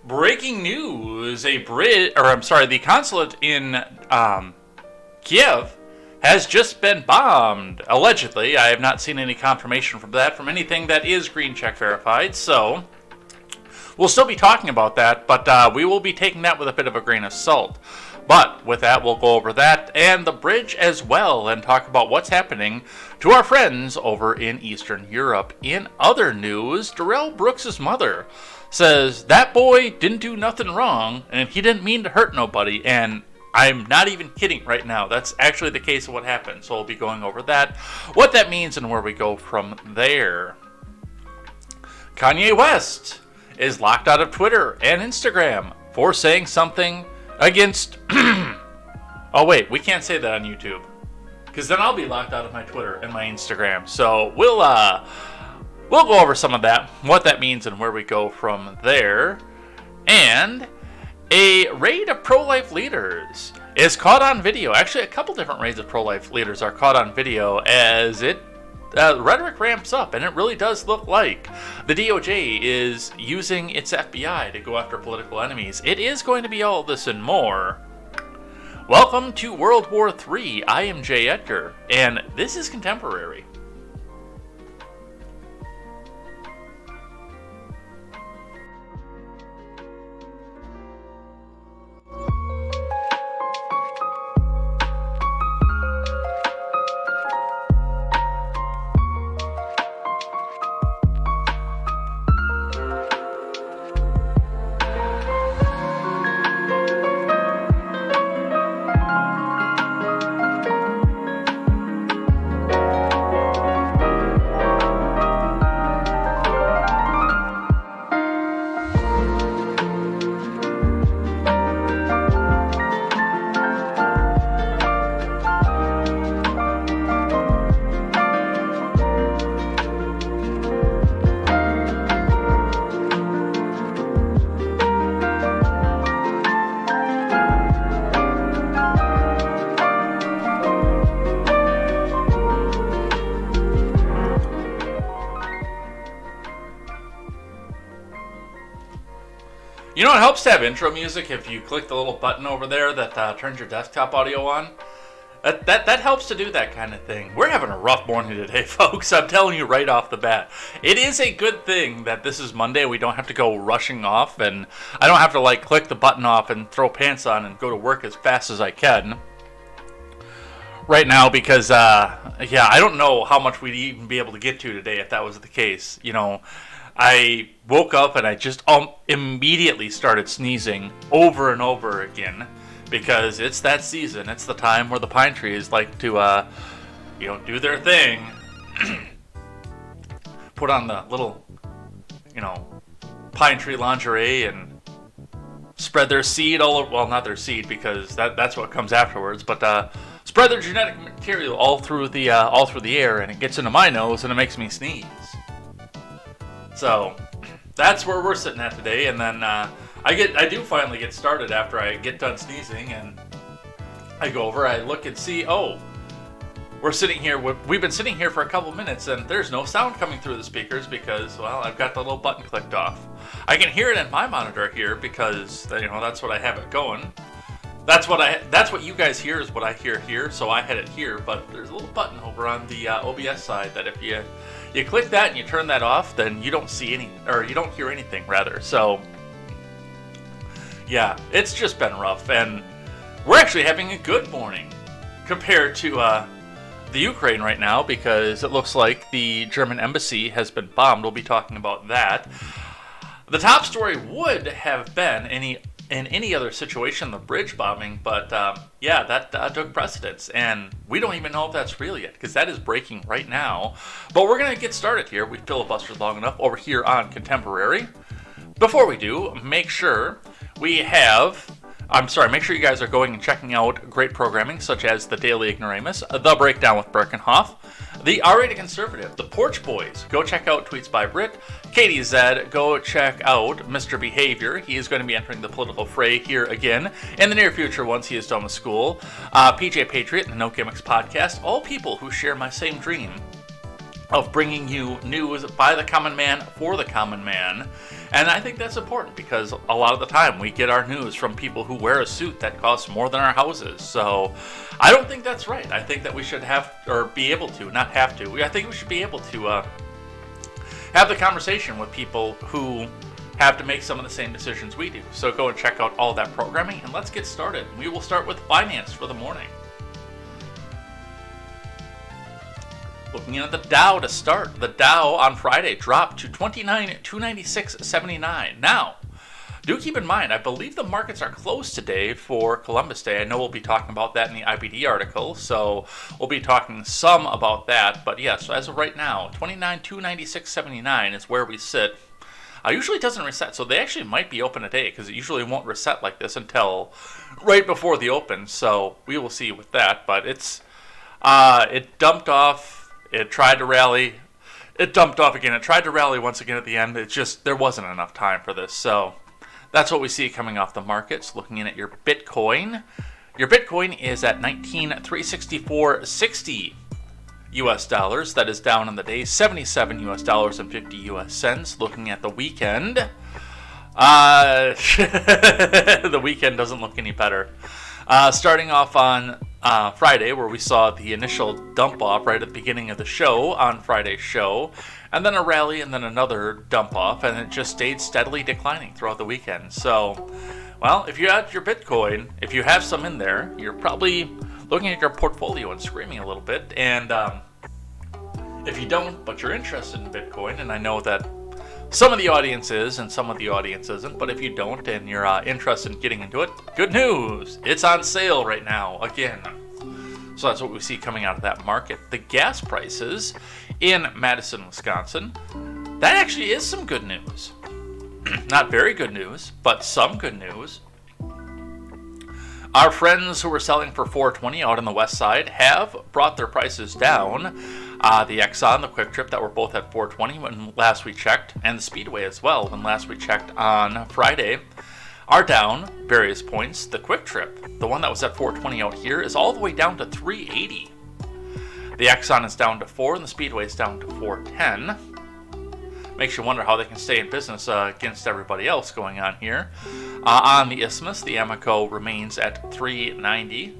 Breaking news: the consulate in Kiev has just been bombed. Allegedly, I have not seen any confirmation from anything that is green check verified. So we'll still be talking about that, but we will be taking that with a bit of a grain of salt. But with that, we'll go over that and the bridge as well, and talk about what's happening to our friends over in Eastern Europe. In other news, Darrell Brooks' mother says that boy didn't do nothing wrong, and he didn't mean to hurt nobody, and I'm not even kidding right now. That's actually the case of what happened, so we'll be going over that, what that means, and where we go from there. Kanye West is locked out of Twitter and Instagram for saying something against... Oh wait, we can't say that on YouTube, because then I'll be locked out of my Twitter and my Instagram. So we'll go over some of that, what that means, and where we go from there. And a raid of pro-life leaders is caught on video. Actually, a couple different raids of pro-life leaders are caught on video as rhetoric ramps up, and it really does look like the DOJ is using its FBI to go after political enemies. It is going to be all this and more. Welcome to World War III. I am Jay Edgar, and this is Contemporary. You know, it helps to have intro music if you click the little button over there that turns your desktop audio on. That helps to do that kind of thing. We're having a rough morning today, folks. I'm telling you right off the bat. It is a good thing that this is Monday. We don't have to go rushing off, and I don't have to click the button off and throw pants on and go to work as fast as I can right now, because I don't know how much we'd even be able to get to today if that was the case. You know, I woke up and I just immediately started sneezing over and over again, because it's that season. It's the time where the pine trees like to, do their thing. Put on the little, pine tree lingerie and spread their seed all over. Well, not their seed, because that's what comes afterwards. But spread their genetic material all through the air, and it gets into my nose and it makes me sneeze. So that's where we're sitting at today, and then I do finally get started after I get done sneezing, and I go over, I look and see, we're sitting here, we've been sitting here for a couple minutes, and there's no sound coming through the speakers because, well, I've got the little button clicked off. I can hear it in my monitor here because, that's what I have it going. That's what you guys hear is what I hear here, so I had it here, but there's a little button over on the OBS side that if you click that and you turn that off, then you don't see you don't hear anything, rather. So yeah, it's just been rough, and we're actually having a good morning compared to the Ukraine right now, because it looks like the German embassy has been bombed. We'll be talking about that. The top story would have been in any other situation, the bridge bombing, but that took precedence, and we don't even know if that's real yet, because that is breaking right now. But we're going to get started here. We filibustered long enough over here on Contemporary. Before we do, make sure we have Make sure you guys are going and checking out great programming such as the Daily Ignoramus, The Breakdown with Birkenhoff, The R-Rated Conservative, The Porch Boys. Go check out Tweets by Brit. KTZed, go check out Mr. Behavior. He is going to be entering the political fray here again in the near future once he is done with school. PJ Patriot and the No Gimmicks podcast, all people who share my same dream of bringing you news by the common man for the common man. And I think that's important because a lot of the time we get our news from people who wear a suit that costs more than our houses. So I don't think that's right. I think that we should have, or be able to, not have to. I think we should be able to have the conversation with people who have to make some of the same decisions we do. So go and check out all that programming and let's get started. We will start with finance for the morning. Looking at the Dow to start. The Dow on Friday dropped to 296.79. Now, do keep in mind, I believe the markets are closed today for Columbus Day. I know we'll be talking about that in the IBD article, so we'll be talking some about that. But yes, so as of right now, 296.79 is where we sit. Usually it doesn't reset, so they actually might be open today because it usually won't reset like this until right before the open. So we will see with that. But it dumped off. It tried to rally. It dumped off again. It tried to rally once again at the end. It's just, there wasn't enough time for this. So that's what we see coming off the markets. Looking in at your Bitcoin. Your Bitcoin is at 19,364.60 US dollars. That is down on the day. 77 US dollars and 50 US cents. Looking at the weekend. The weekend doesn't look any better. Starting off on Friday, where we saw the initial dump off right at the beginning of the show on Friday's show, and then a rally and then another dump off, and it just stayed steadily declining throughout the weekend. So, well, if you had your Bitcoin, if you have some in there, you're probably looking at your portfolio and screaming a little bit. And if you don't, but you're interested in Bitcoin, and I know that some of the audience is and some of the audience isn't, but if you don't and you're interested in getting into it, good news! It's on sale right now, again. So that's what we see coming out of that market. The gas prices in Madison, Wisconsin, that actually is some good news. Not very good news, but some good news. Our friends who were selling for $4.20 out on the west side have brought their prices down. The Exxon, the Quick Trip, that were both at $4.20 when last we checked, and the Speedway as well when last we checked on Friday, are down various points. The Quick Trip, the one that was at $4.20 out here, is all the way down to $3.80. The Exxon is down to $4, and the Speedway is down to $4.10. Makes you wonder how they can stay in business against everybody else going on here. On the Isthmus, the Amoco remains at $3.90.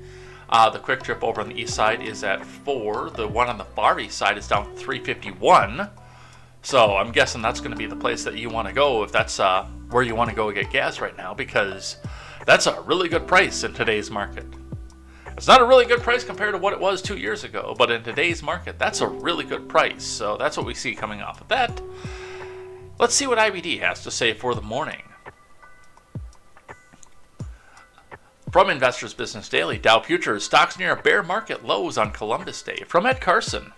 The Quick Trip over on the east side is at $4. The one on the far east side is down to $3.51. So I'm guessing that's going to be the place that you want to go if that's where you want to go get gas right now, because that's a really good price in today's market. It's not a really good price compared to what it was 2 years ago, but in today's market, that's a really good price. So that's what we see coming off of that. Let's see what IBD has to say for the morning. From Investors Business Daily, Dow Futures, stocks near bear market lows on Columbus Day. From Ed Carson.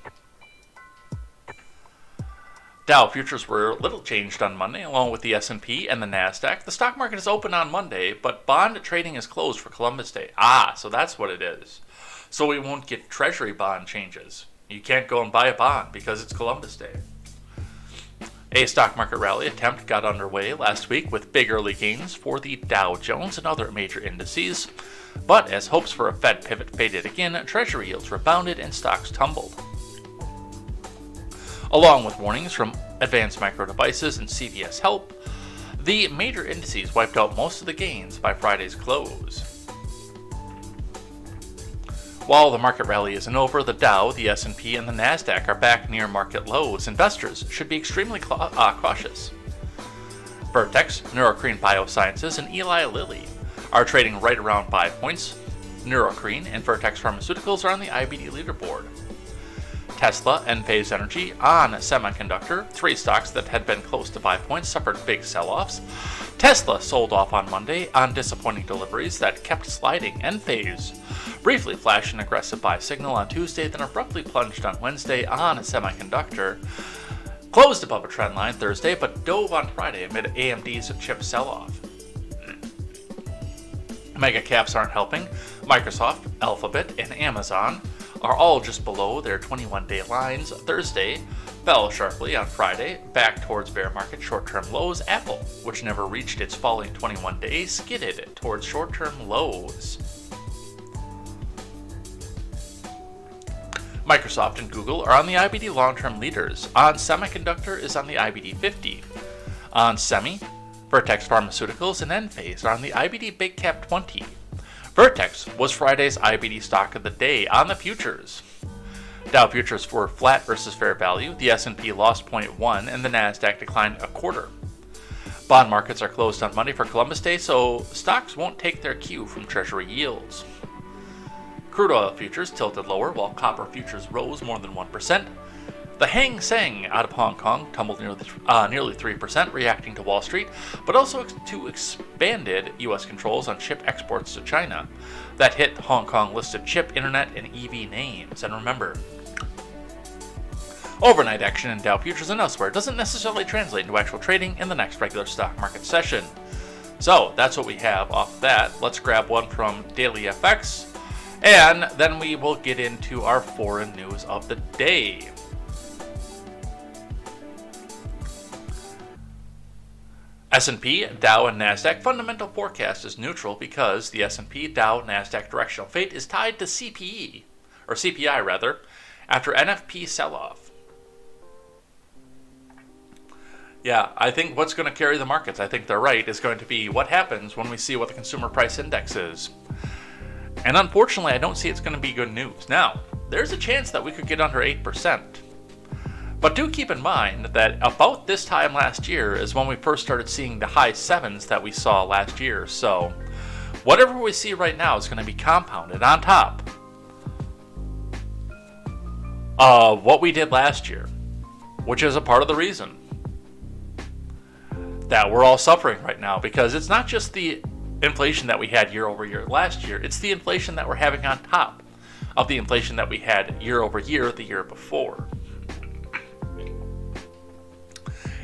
Dow Futures were little changed on Monday, along with the S&P and the NASDAQ. The stock market is open on Monday, but bond trading is closed for Columbus Day. So that's what it is. So we won't get treasury bond changes. You can't go and buy a bond because it's Columbus Day. A stock market rally attempt got underway last week with big early gains for the Dow Jones and other major indices. But as hopes for a Fed pivot faded again, Treasury yields rebounded and stocks tumbled. Along with warnings from Advanced Micro Devices and CVS Help, the major indices wiped out most of the gains by Friday's close. While the market rally isn't over, the Dow, the S&P, and the NASDAQ are back near market lows. Investors should be extremely cautious. Vertex, Neurocrine Biosciences, and Eli Lilly are trading right around 5 points. Neurocrine and Vertex Pharmaceuticals are on the IBD leaderboard. Tesla and Phase Energy on semiconductor, three stocks that had been close to 5 points, suffered big sell-offs. Tesla sold off on Monday on disappointing deliveries that kept sliding, and Phase briefly flashed an aggressive buy signal on Tuesday, then abruptly plunged on Wednesday on a semiconductor. Closed above a trend line Thursday, but dove on Friday amid AMD's chip sell-off. Mega caps aren't helping. Microsoft, Alphabet, and Amazon are all just below their 21-day lines. Thursday fell sharply on Friday, back towards bear market short-term lows. Apple, which never reached its falling 21 days, skidded towards short-term lows. Microsoft and Google are on the IBD long-term leaders. On Semiconductor is on the IBD 50. On Semi, Vertex Pharmaceuticals and Enphase are on the IBD Big Cap 20. Vertex was Friday's IBD stock of the day on the futures. Dow futures were flat versus fair value. The S&P lost 0.1 and the Nasdaq declined a quarter. Bond markets are closed on Monday for Columbus Day, so stocks won't take their cue from Treasury yields. Crude oil futures tilted lower while copper futures rose more than 1%. The Hang Seng out of Hong Kong tumbled nearly 3%, reacting to Wall Street, but also to expanded U.S. controls on chip exports to China. That hit Hong Kong listed chip, internet, and EV names. And remember, overnight action in Dow futures and elsewhere doesn't necessarily translate into actual trading in the next regular stock market session. So that's what we have off that. Let's grab one from Daily FX. And then we will get into our foreign news of the day. S&P, Dow, and Nasdaq fundamental forecast is neutral because the S&P, Dow, Nasdaq directional fate is tied to CPI rather, after NFP sell-off. Yeah, I think what's going to carry the markets, I think they're right, is going to be what happens when we see what the consumer price index is. And unfortunately, I don't see it's going to be good news. Now, there's a chance that we could get under 8%. But do keep in mind that about this time last year is when we first started seeing the high 7s that we saw last year. So whatever we see right now is going to be compounded on top of what we did last year, which is a part of the reason that we're all suffering right now, because it's not just the inflation that we had year over year last year, it's the inflation that we're having on top of the inflation that we had year over year the year before.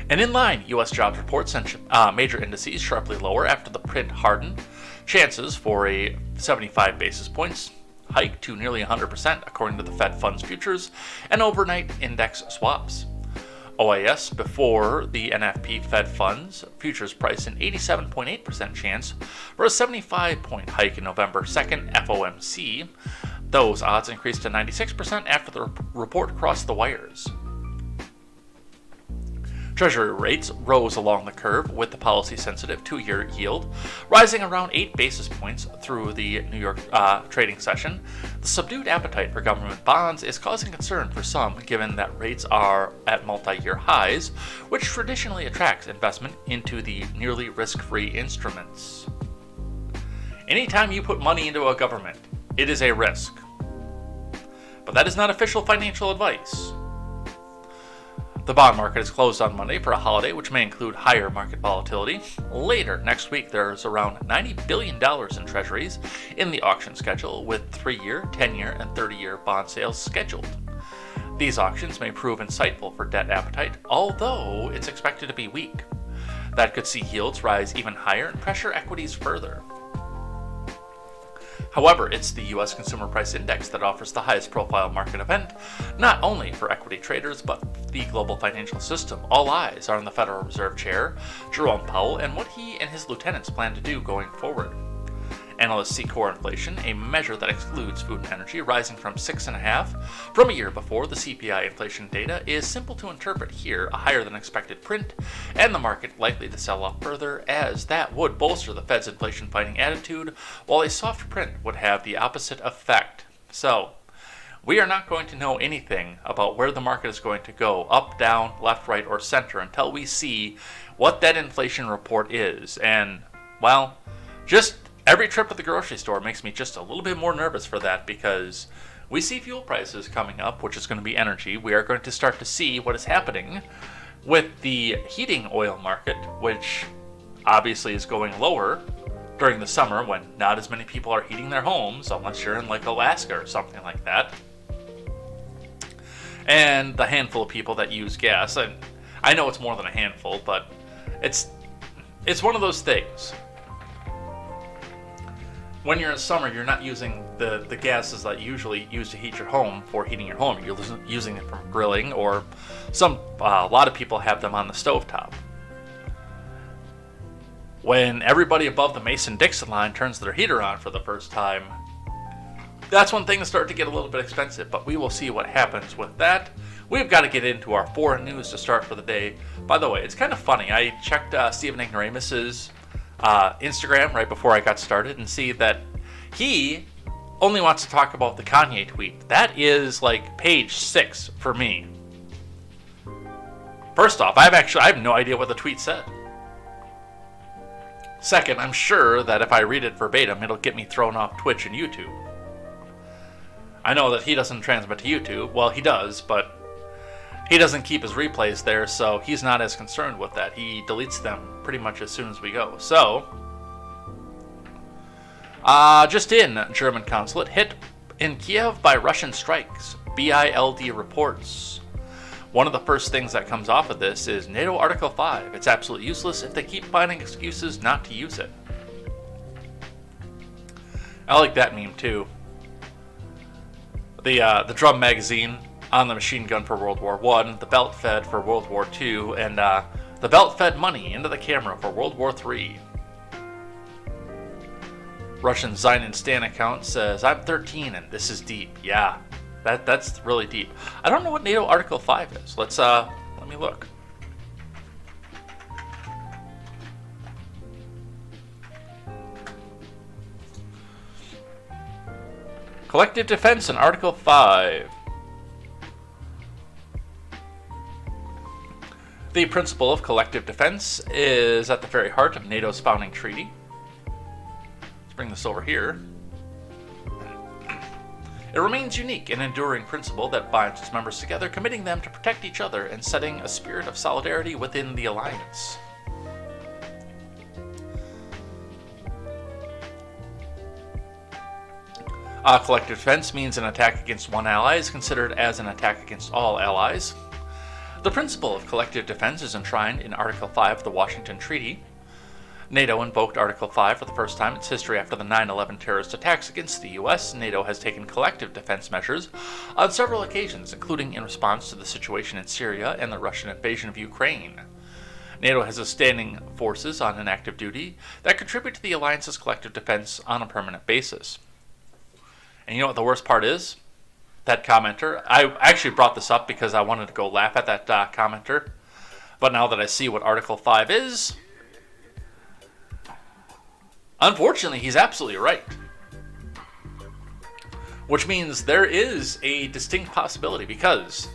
And in line, U.S. jobs reports sent major indices sharply lower after the print hardened. Chances for a 75 basis points hike to nearly 100% according to the Fed funds futures and overnight index swaps. OIS before the NFP Fed funds futures priced an 87.8% chance for a 75-point hike in November 2nd FOMC. Those odds increased to 96% after the report crossed the wires. Treasury rates rose along the curve with the policy-sensitive 2-year yield rising around 8 basis points through the New York trading session. The subdued appetite for government bonds is causing concern for some, given that rates are at multi-year highs, which traditionally attracts investment into the nearly risk-free instruments. Anytime you put money into a government, it is a risk. But that is not official financial advice. The bond market is closed on Monday for a holiday, which may include higher market volatility. Later next week, there's around $90 billion in treasuries in the auction schedule, with 3-year, 10-year, and 30-year bond sales scheduled. These auctions may prove insightful for debt appetite, although it's expected to be weak. That could see yields rise even higher and pressure equities further. However, it's the U.S. Consumer Price Index that offers the highest profile market event, not only for equity traders, but the global financial system. All eyes are on the Federal Reserve Chair, Jerome Powell, and what he and his lieutenants plan to do going forward. Analysts see core inflation, a measure that excludes food and energy, rising from 6.5% from a year before. The CPI inflation data is simple to interpret here, a higher than expected print, and the market likely to sell off further, as that would bolster the Fed's inflation fighting attitude, while a soft print would have the opposite effect. So, we are not going to know anything about where the market is going to go, up, down, left, right, or center, until we see what that inflation report is. And, well, just every trip to the grocery store makes me just a little bit more nervous for that, because we see fuel prices coming up, which is going to be energy. We are going to start to see what is happening with the heating oil market, which obviously is going lower during the summer when not as many people are heating their homes, unless you're in like Alaska or something like that. And the handful of people that use gas, and I know it's more than a handful, but it's one of those things. when you're in summer, you're not using the gases that you usually use to heat your home for heating your home. You're using it from grilling, or a lot of people have them on the stovetop. When everybody above the Mason-Dixon line turns their heater on for the first time, that's when things start to get a little bit expensive, but we will see what happens with that. We've got to get into our foreign news to start for the day. By the way, it's kind of funny. I checked Stephen Ignoramus's Instagram right before I got started and see that he only wants to talk about the Kanye tweet. That is like page 6 for me. First off, I have no idea what the tweet said. Second, I'm sure that if I read it verbatim, it'll get me thrown off Twitch and YouTube. I know that he doesn't transmit to YouTube. Well, he does, but he doesn't keep his replays there, so he's not as concerned with that. He deletes them pretty much as soon as we go. So, just in, German consulate hit in Kiev by Russian strikes. BILD reports. One of the first things that comes off of this is NATO Article 5. It's absolutely useless if they keep finding excuses not to use it. I like that meme too. The drum magazine on the machine gun for World War I, the belt fed for World War II, and the belt fed money into the camera for World War III. Russian Zainin Stan account says, I'm 13 and this is deep. Yeah, that's really deep. I don't know what NATO Article 5 is. Let me look. Collective Defense in Article 5. The principle of collective defense is at the very heart of NATO's founding treaty. Let's bring this over here. It remains unique and enduring principle that binds its members together, committing them to protect each other and setting a spirit of solidarity within the alliance. Collective defense means an attack against one ally is considered as an attack against all allies. The principle of collective defense is enshrined in Article 5 of the Washington Treaty. NATO invoked Article 5 for the first time in its history after the 9/11 terrorist attacks against the U.S. NATO has taken collective defense measures on several occasions, including in response to the situation in Syria and the Russian invasion of Ukraine. NATO has standing forces on an active duty that contribute to the alliance's collective defense on a permanent basis. And you know what the worst part is? That commenter, I actually brought this up because I wanted to go laugh at that commenter, but now that I see what Article 5 is, unfortunately, he's absolutely right. Which means there is a distinct possibility, because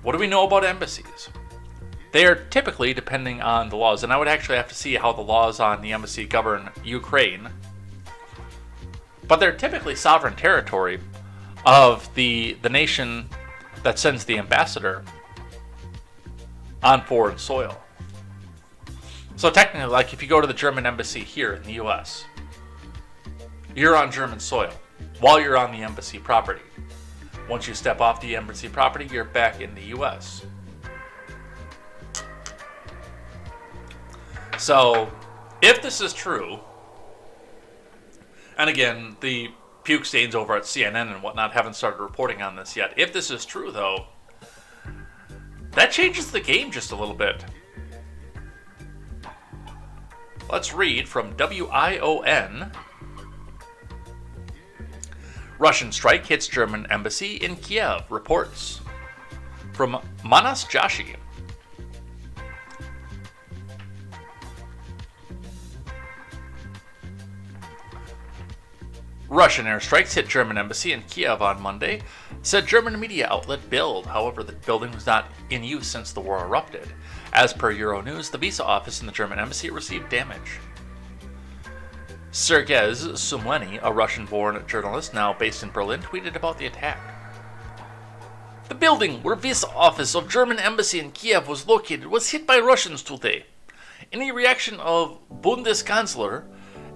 what do we know about embassies? They are typically depending on the laws, and I would actually have to see how the laws on the embassy govern Ukraine. But they're typically sovereign territory of the nation that sends the ambassador on foreign soil. So technically, like if you go to the German embassy here in the US, you're on German soil while you're on the embassy property. Once you step off the embassy property, you're back in the US. So, if this is true, and again, the puke stains over at CNN and whatnot haven't started reporting on this yet. If this is true, though, that changes the game just a little bit. Let's read from WION. Russian strike hits German embassy in Kiev, reports. From Manas Joshi. Russian airstrikes hit German embassy in Kiev on Monday, said German media outlet Bild. However, the building was not in use since the war erupted. As per Euronews, the visa office in the German embassy received damage. Sergei Sumleny, a Russian-born journalist now based in Berlin, tweeted about the attack. The building where visa office of German embassy in Kiev was located was hit by Russians today. In a reaction of Bundeskanzler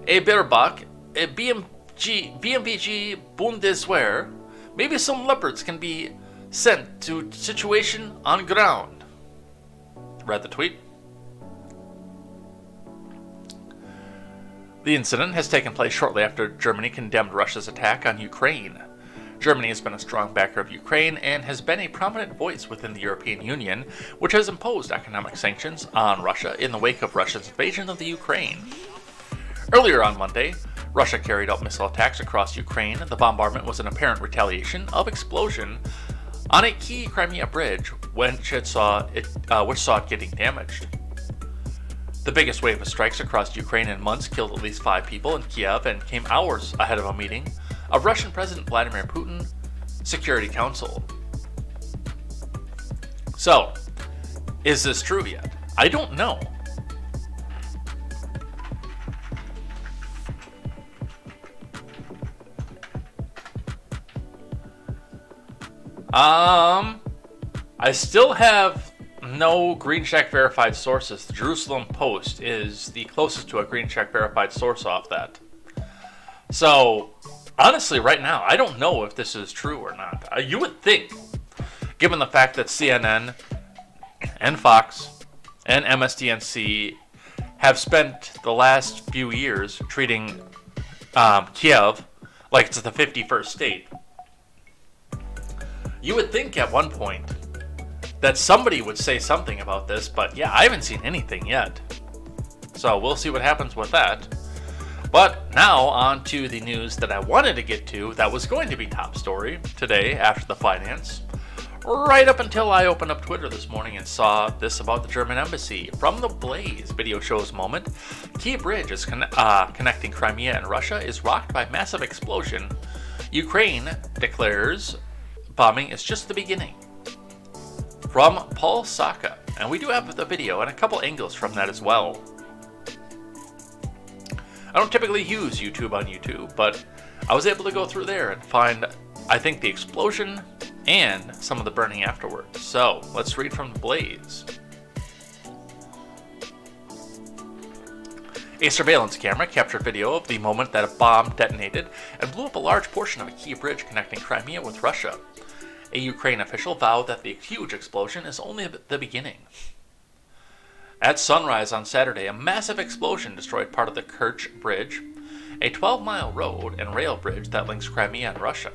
Baerbock, a BMWG Bundeswehr, maybe some leopards can be sent to situation on ground. Read the tweet. The incident has taken place shortly after Germany condemned Russia's attack on Ukraine. Germany has been a strong backer of Ukraine and has been a prominent voice within the European Union, which has imposed economic sanctions on Russia in the wake of Russia's invasion of the Ukraine. Earlier on Monday, Russia carried out missile attacks across Ukraine. The bombardment was an apparent retaliation of explosion on a key Crimea bridge, which saw it getting damaged. The biggest wave of strikes across Ukraine in months killed at least 5 people in Kiev and came hours ahead of a meeting of Russian President Vladimir Putin Security Council. So, is this true yet? I don't know. I still have no Green Check verified sources. The Jerusalem Post is the closest to a Green Check verified source off that. So, honestly, right now, I don't know if this is true or not. You would think, given the fact that CNN and Fox and MSDNC have spent the last few years treating Kiev like it's the 51st state, you would think at one point that somebody would say something about this, but yeah, I haven't seen anything yet. So we'll see what happens with that. But now on to the news that I wanted to get to that was going to be top story today after the finance. Right up until I opened up Twitter this morning and saw this about the German embassy. From the Blaze video shows moment, key bridge is connecting Crimea and Russia is rocked by massive explosion. Ukraine declares bombing is just the beginning. From Paul Saka, and we do have the video and a couple angles from that as well. I don't typically use YouTube on YouTube, but I was able to go through there and find, I think, the explosion and some of the burning afterwards. So, let's read from the Blaze. A surveillance camera captured video of the moment that a bomb detonated and blew up a large portion of a key bridge connecting Crimea with Russia. A Ukraine official vowed that the huge explosion is only the beginning. At sunrise on Saturday, a massive explosion destroyed part of the Kerch Bridge, a 12-mile road and rail bridge that links Crimea and Russia.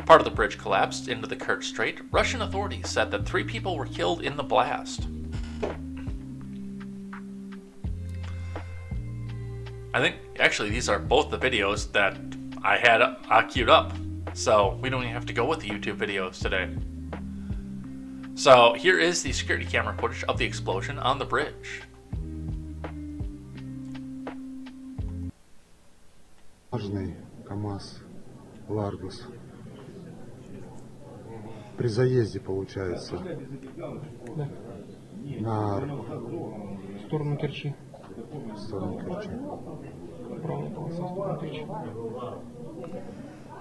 Part of the bridge collapsed into the Kerch Strait. Russian authorities said that 3 people were killed in the blast. I think, actually, these are both the videos that I had queued up. So we don't even have to go with the YouTube videos today. So here is the security camera footage of the explosion on the bridge. Важный КамАЗ, Ларгус. При заезде, получается. Да. На В сторону Керчи. сторону Керчи. Правая полоса в сторону Керчи.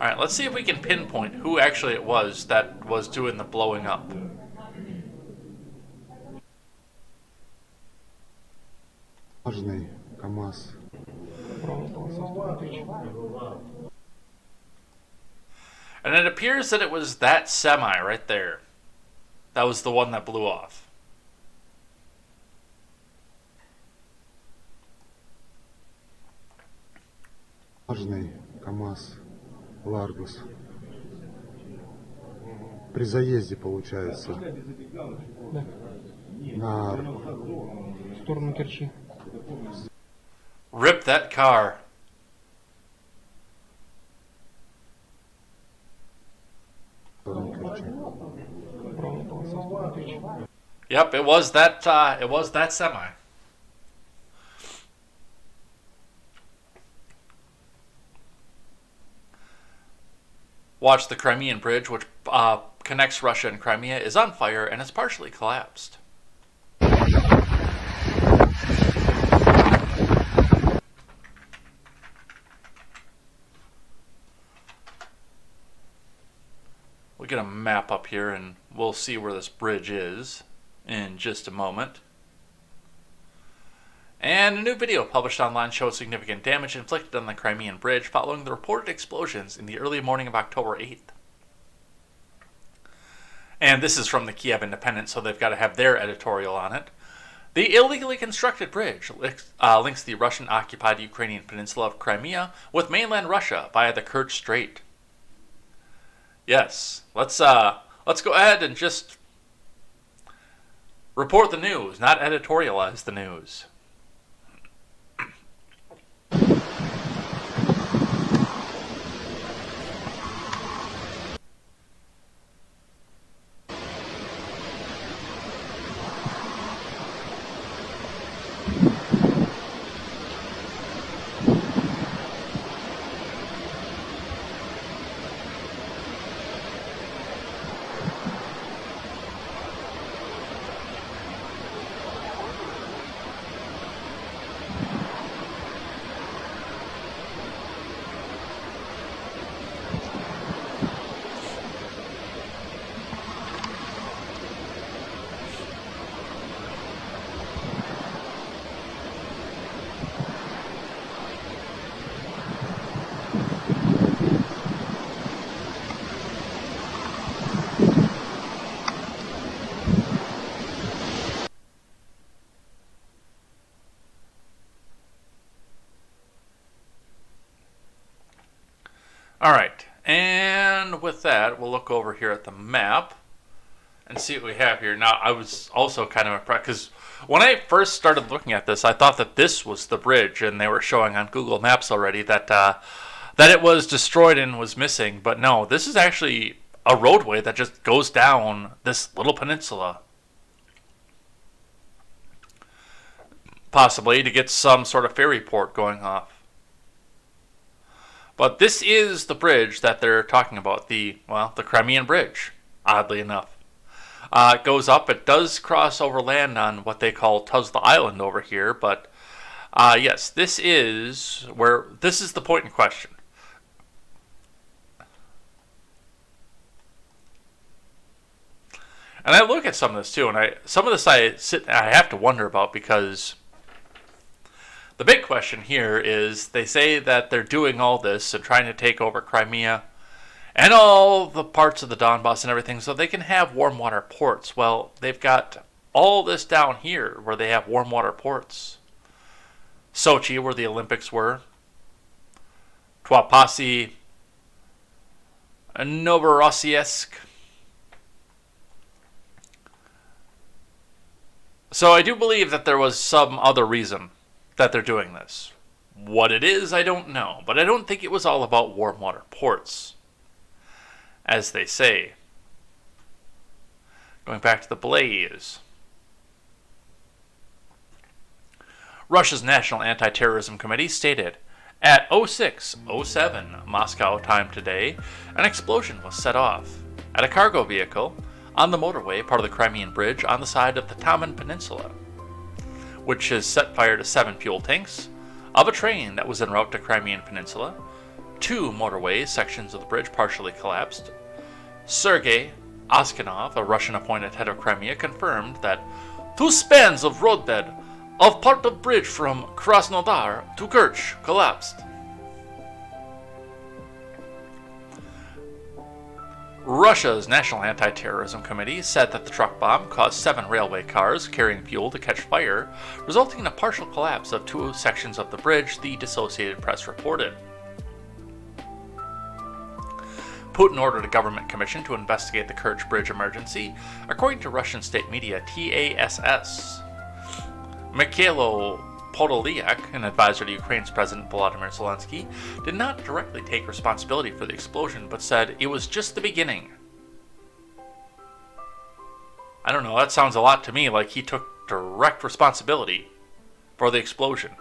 Alright, let's see if we can pinpoint who actually it was that was doing the blowing up. Важный КамАЗ. Правая полоса в сторону Керчи. And it appears that it was that semi right there. That was the one that blew off. Важный КамАЗ, Ларгус. При заезде, получается. Да. На В сторону Керчи. Rip that car. сторону Керчи. Правая полоса в сторону Керчи. Yep, it was that semi. Watch the Crimean Bridge, which connects Russia and Crimea, is on fire and has partially collapsed. We'll get a map up here and we'll see where this bridge is in just a moment. And a new video published online shows significant damage inflicted on the Crimean Bridge following the reported explosions in the early morning of October 8th. And this is from the Kiev Independent, so they've got to have their editorial on it. The illegally constructed bridge links the Russian-occupied Ukrainian peninsula of Crimea with mainland Russia via the Kerch Strait. Yes, let's go ahead and just report the news, not editorialize the news. Alright, and with that, we'll look over here at the map and see what we have here. Now, I was also kind of impressed, because when I first started looking at this, I thought that this was the bridge, and they were showing on Google Maps already that it was destroyed and was missing. But no, this is actually a roadway that just goes down this little peninsula. Possibly to get some sort of ferry port going off. But this is the bridge that they're talking about, the Crimean Bridge, oddly enough. It goes up, it does cross over land on what they call Tuzla Island over here, but yes, this is the point in question. And I look at some of this too, and I have to wonder about, because the big question here is they say that they're doing all this and trying to take over Crimea and all the parts of the Donbass and everything so they can have warm water ports. Well, they've got all this down here where they have warm water ports. Sochi, where the Olympics were. Tuapasi, Novorossiysk. So I do believe that there was some other reason that they're doing this. What it is, I don't know. But I don't think it was all about warm water ports, as they say. Going back to the blaze. Russia's National Anti-Terrorism Committee stated, at 06:07 Moscow time today, an explosion was set off at a cargo vehicle on the motorway, part of the Crimean Bridge, on the side of the Taman Peninsula, which has set fire to 7 fuel tanks of a train that was en route to Crimean Peninsula. 2 motorway sections of the bridge partially collapsed. Sergei Askanov, a Russian-appointed head of Crimea, confirmed that 2 spans of roadbed of part of bridge from Krasnodar to Kerch collapsed. Russia's National Anti-Terrorism Committee said that the truck bomb caused 7 railway cars carrying fuel to catch fire, resulting in a partial collapse of 2 sections of the bridge, the Associated Press reported. Putin ordered a government commission to investigate the Kerch Bridge emergency, according to Russian state media TASS. Mikhailo Podolyak, an advisor to Ukraine's President Volodymyr Zelensky, did not directly take responsibility for the explosion, but said it was just the beginning. I don't know, that sounds a lot to me like he took direct responsibility for the explosion.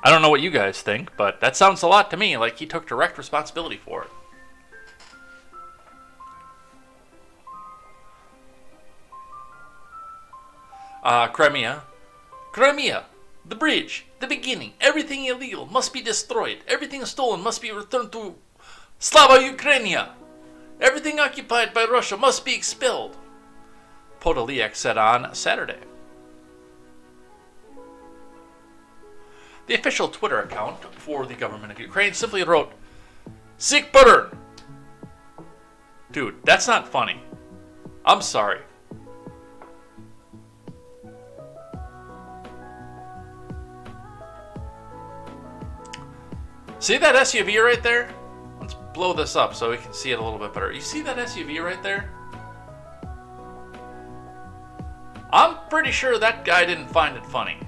I don't know what you guys think, but that sounds a lot to me like he took direct responsibility for it. Crimea, the bridge, the beginning, everything illegal must be destroyed, everything stolen must be returned to Slava Ukrainia, everything occupied by Russia must be expelled, Podolyak said on Saturday. The official Twitter account for the government of Ukraine simply wrote, "Sick burn." Dude, that's not funny. I'm sorry. See that SUV right there? Let's blow this up so we can see it a little bit better. You see that SUV right there? I'm pretty sure that guy didn't find it funny.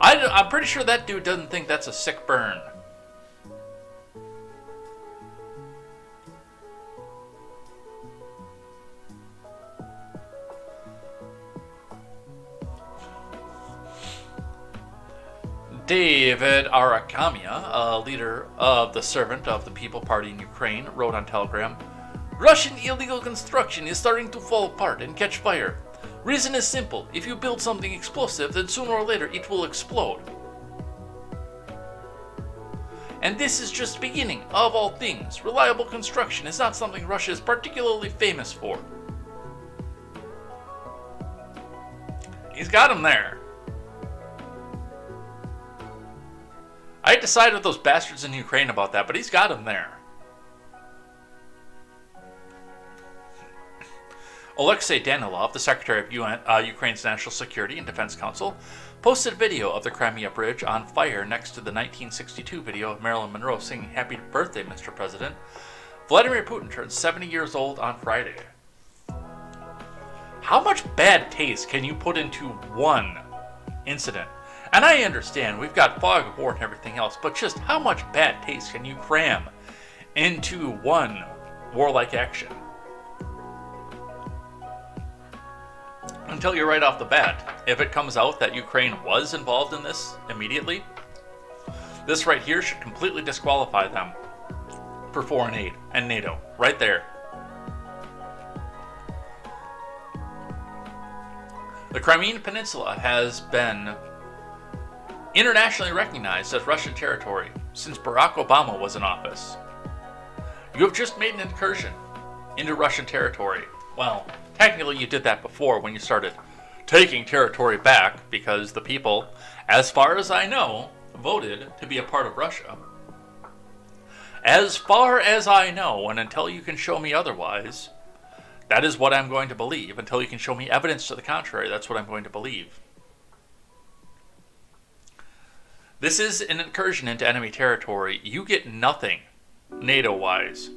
I'm pretty sure that dude doesn't think that's a sick burn. David Arakamia, a leader of the Servant of the People Party in Ukraine, wrote on Telegram, Russian illegal construction is starting to fall apart and catch fire. Reason is simple. If you build something explosive, then sooner or later it will explode. And this is just the beginning of all things. Reliable construction is not something Russia is particularly famous for. He's got him there. I hate to side with those bastards in Ukraine about that, but he's got him there. Alexei Danilov, the Secretary of Ukraine's National Security and Defense Council, posted a video of the Crimea Bridge on fire next to the 1962 video of Marilyn Monroe singing Happy Birthday, Mr. President. Vladimir Putin turned 70 years old on Friday. How much bad taste can you put into one incident? And I understand we've got fog of war and everything else, but just how much bad taste can you cram into one warlike action? Until you're right off the bat. If it comes out that Ukraine was involved in this immediately, this right here should completely disqualify them for foreign aid and NATO. Right there. The Crimean Peninsula has been internationally recognized as Russian territory since Barack Obama was in office. You have just made an incursion into Russian territory. Well, technically you did that before when you started taking territory back because the people, as far as I know, voted to be a part of Russia. As far as I know, and until you can show me otherwise, that is what I'm going to believe. Until you can show me evidence to the contrary, that's what I'm going to believe. This is an incursion into enemy territory. You get nothing NATO-wise.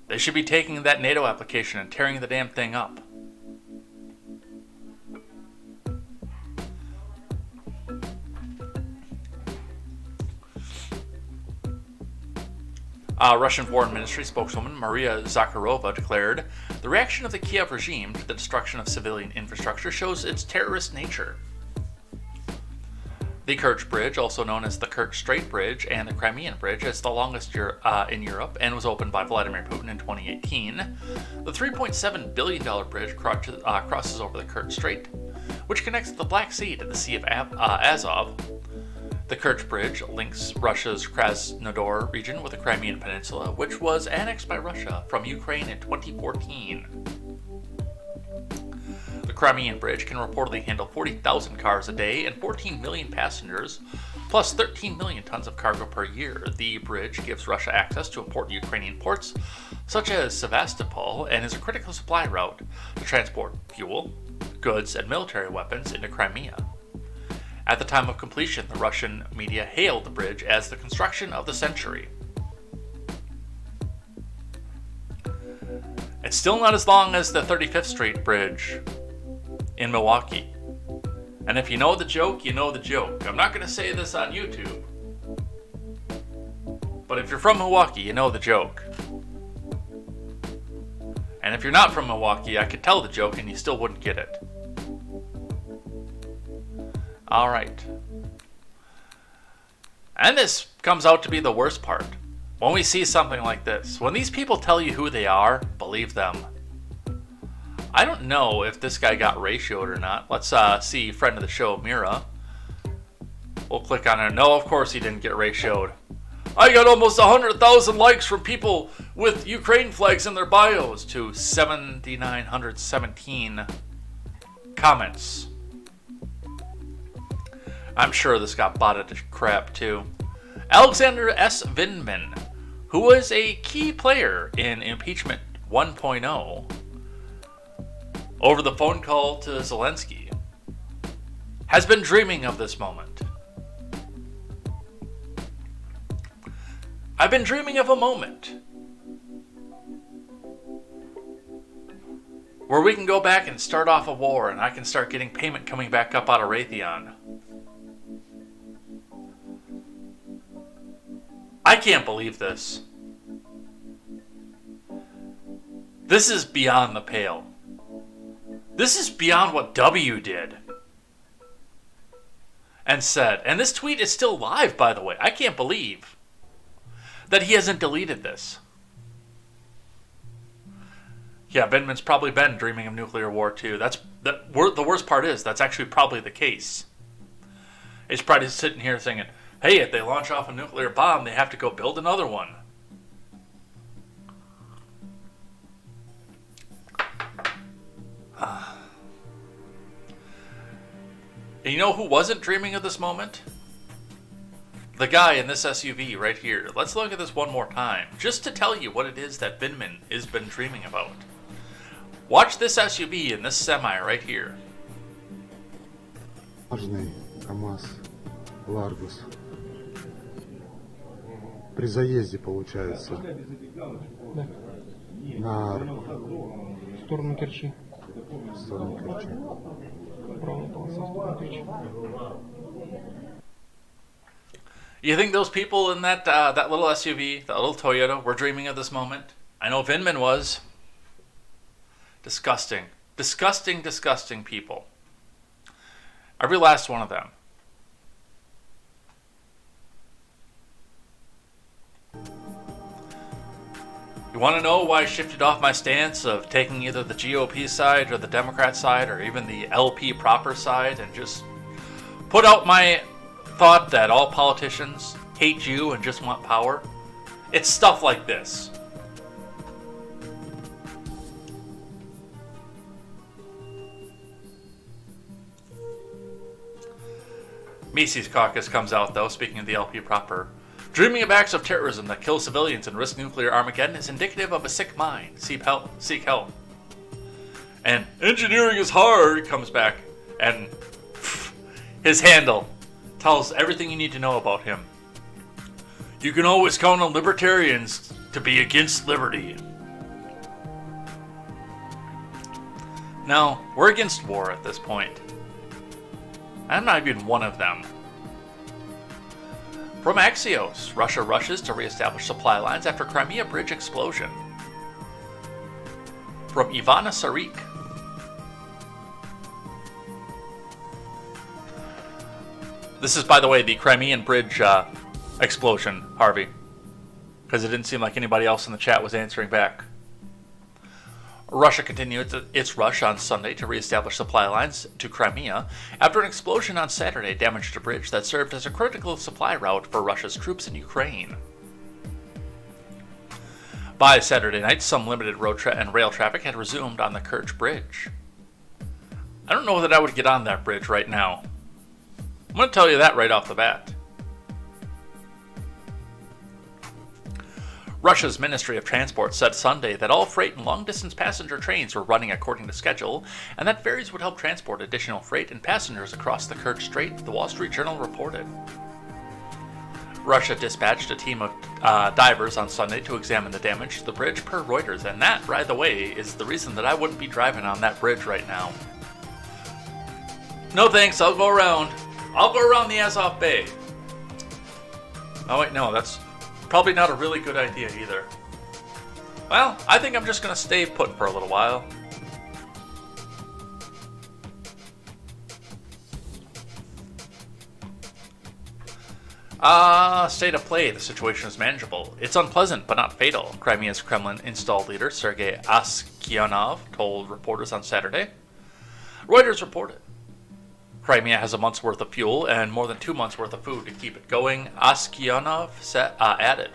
They should be taking that NATO application and tearing the damn thing up. Russian Foreign Ministry spokeswoman Maria Zakharova declared, the reaction of the Kiev regime to the destruction of civilian infrastructure shows its terrorist nature. The Kerch Bridge, also known as the Kerch Strait Bridge and the Crimean Bridge, is the longest in Europe and was opened by Vladimir Putin in 2018. The $3.7 billion bridge crosses over the Kerch Strait, which connects the Black Sea to the Sea of Azov. The Kerch Bridge links Russia's Krasnodar region with the Crimean Peninsula, which was annexed by Russia from Ukraine in 2014. The Crimean Bridge can reportedly handle 40,000 cars a day and 14 million passengers, plus 13 million tons of cargo per year. The bridge gives Russia access to important Ukrainian ports, such as Sevastopol, and is a critical supply route to transport fuel, goods, and military weapons into Crimea. At the time of completion, the Russian media hailed the bridge as the construction of the century. It's still not as long as the 35th Street Bridge in Milwaukee. And if you know the joke, you know the joke. I'm not going to say this on YouTube, but if you're from Milwaukee, you know the joke. And if you're not from Milwaukee, I could tell the joke and you still wouldn't get it. Alright. And this comes out to be the worst part. When we see something like this, when these people tell you who they are, believe them. I don't know if this guy got ratioed or not. Let's see friend of the show, Mira. We'll click on her. No, of course he didn't get ratioed. I got almost 100,000 likes from people with Ukraine flags in their bios to 7,917 comments. I'm sure this got botted to crap too. Alexander S. Vindman, who was a key player in Impeachment 1.0, over the phone call to Zelensky, has been dreaming of this moment. I've been dreaming of a moment where we can go back and start off a war and I can start getting payment coming back up out of Raytheon. I can't believe this. This is beyond the pale. This is beyond what W did and said. And this tweet is still live, by the way. I can't believe that he hasn't deleted this. Yeah, Vindman's probably been dreaming of nuclear war too. The worst part is that's actually probably the case. He's probably sitting here thinking, hey, if they launch off a nuclear bomb, they have to go build another one. And you know who wasn't dreaming of this moment? The guy in this SUV right here. Let's look at this one more time, just to tell you what it is that Vindman has been dreaming about. Watch this SUV in this semi right here. Важный КамАЗ Ларгус. При заезде, получается, Да. на В сторону Керчи. сторону Керчи. Правая полоса в сторону Керчи. You think those people in that little SUV, that little Toyota, were dreaming of this moment? I know Vindman was. Disgusting. Disgusting, disgusting people. Every last one of them. You want to know why I shifted off my stance of taking either the GOP side or the Democrat side or even the LP proper side and just put out my thought that all politicians hate you and just want power? It's stuff like this. Mises Caucus comes out, though, speaking of the LP proper. Dreaming of acts of terrorism that kill civilians and risk nuclear Armageddon is indicative of a sick mind. Seek help. Seek help. And engineering is hard comes back, and his handle tells everything you need to know about him. You can always count on libertarians to be against liberty. No, we're against war at this point. I'm not even one of them. From Axios, Russia rushes to reestablish supply lines after Crimea bridge explosion. From Ivana Sarik. This is, by the way, the Crimean bridge explosion, Harvey. Because it didn't seem like anybody else in the chat was answering back. Russia continued its rush on Sunday to reestablish supply lines to Crimea after an explosion on Saturday damaged a bridge that served as a critical supply route for Russia's troops in Ukraine. By Saturday night, some limited road and rail traffic had resumed on the Kerch Bridge. I don't know that I would get on that bridge right now. I'm going to tell you that right off the bat. Russia's Ministry of Transport said Sunday that all freight and long-distance passenger trains were running according to schedule, and that ferries would help transport additional freight and passengers across the Kerch Strait, the Wall Street Journal reported. Russia dispatched a team of divers on Sunday to examine the damage to the bridge per Reuters, and that, by the way, is the reason that I wouldn't be driving on that bridge right now. No thanks, I'll go around. I'll go around the Azov Bay. Oh wait, no, that's probably not a really good idea either. Well, I think I'm just going to stay put for a little while. State of play. The situation is manageable. It's unpleasant, but not fatal, Crimea's Kremlin-installed leader Sergei Askionov told reporters on Saturday. Reuters reported. Crimea has a month's worth of fuel and more than 2 months' worth of food to keep it going, Askionov added.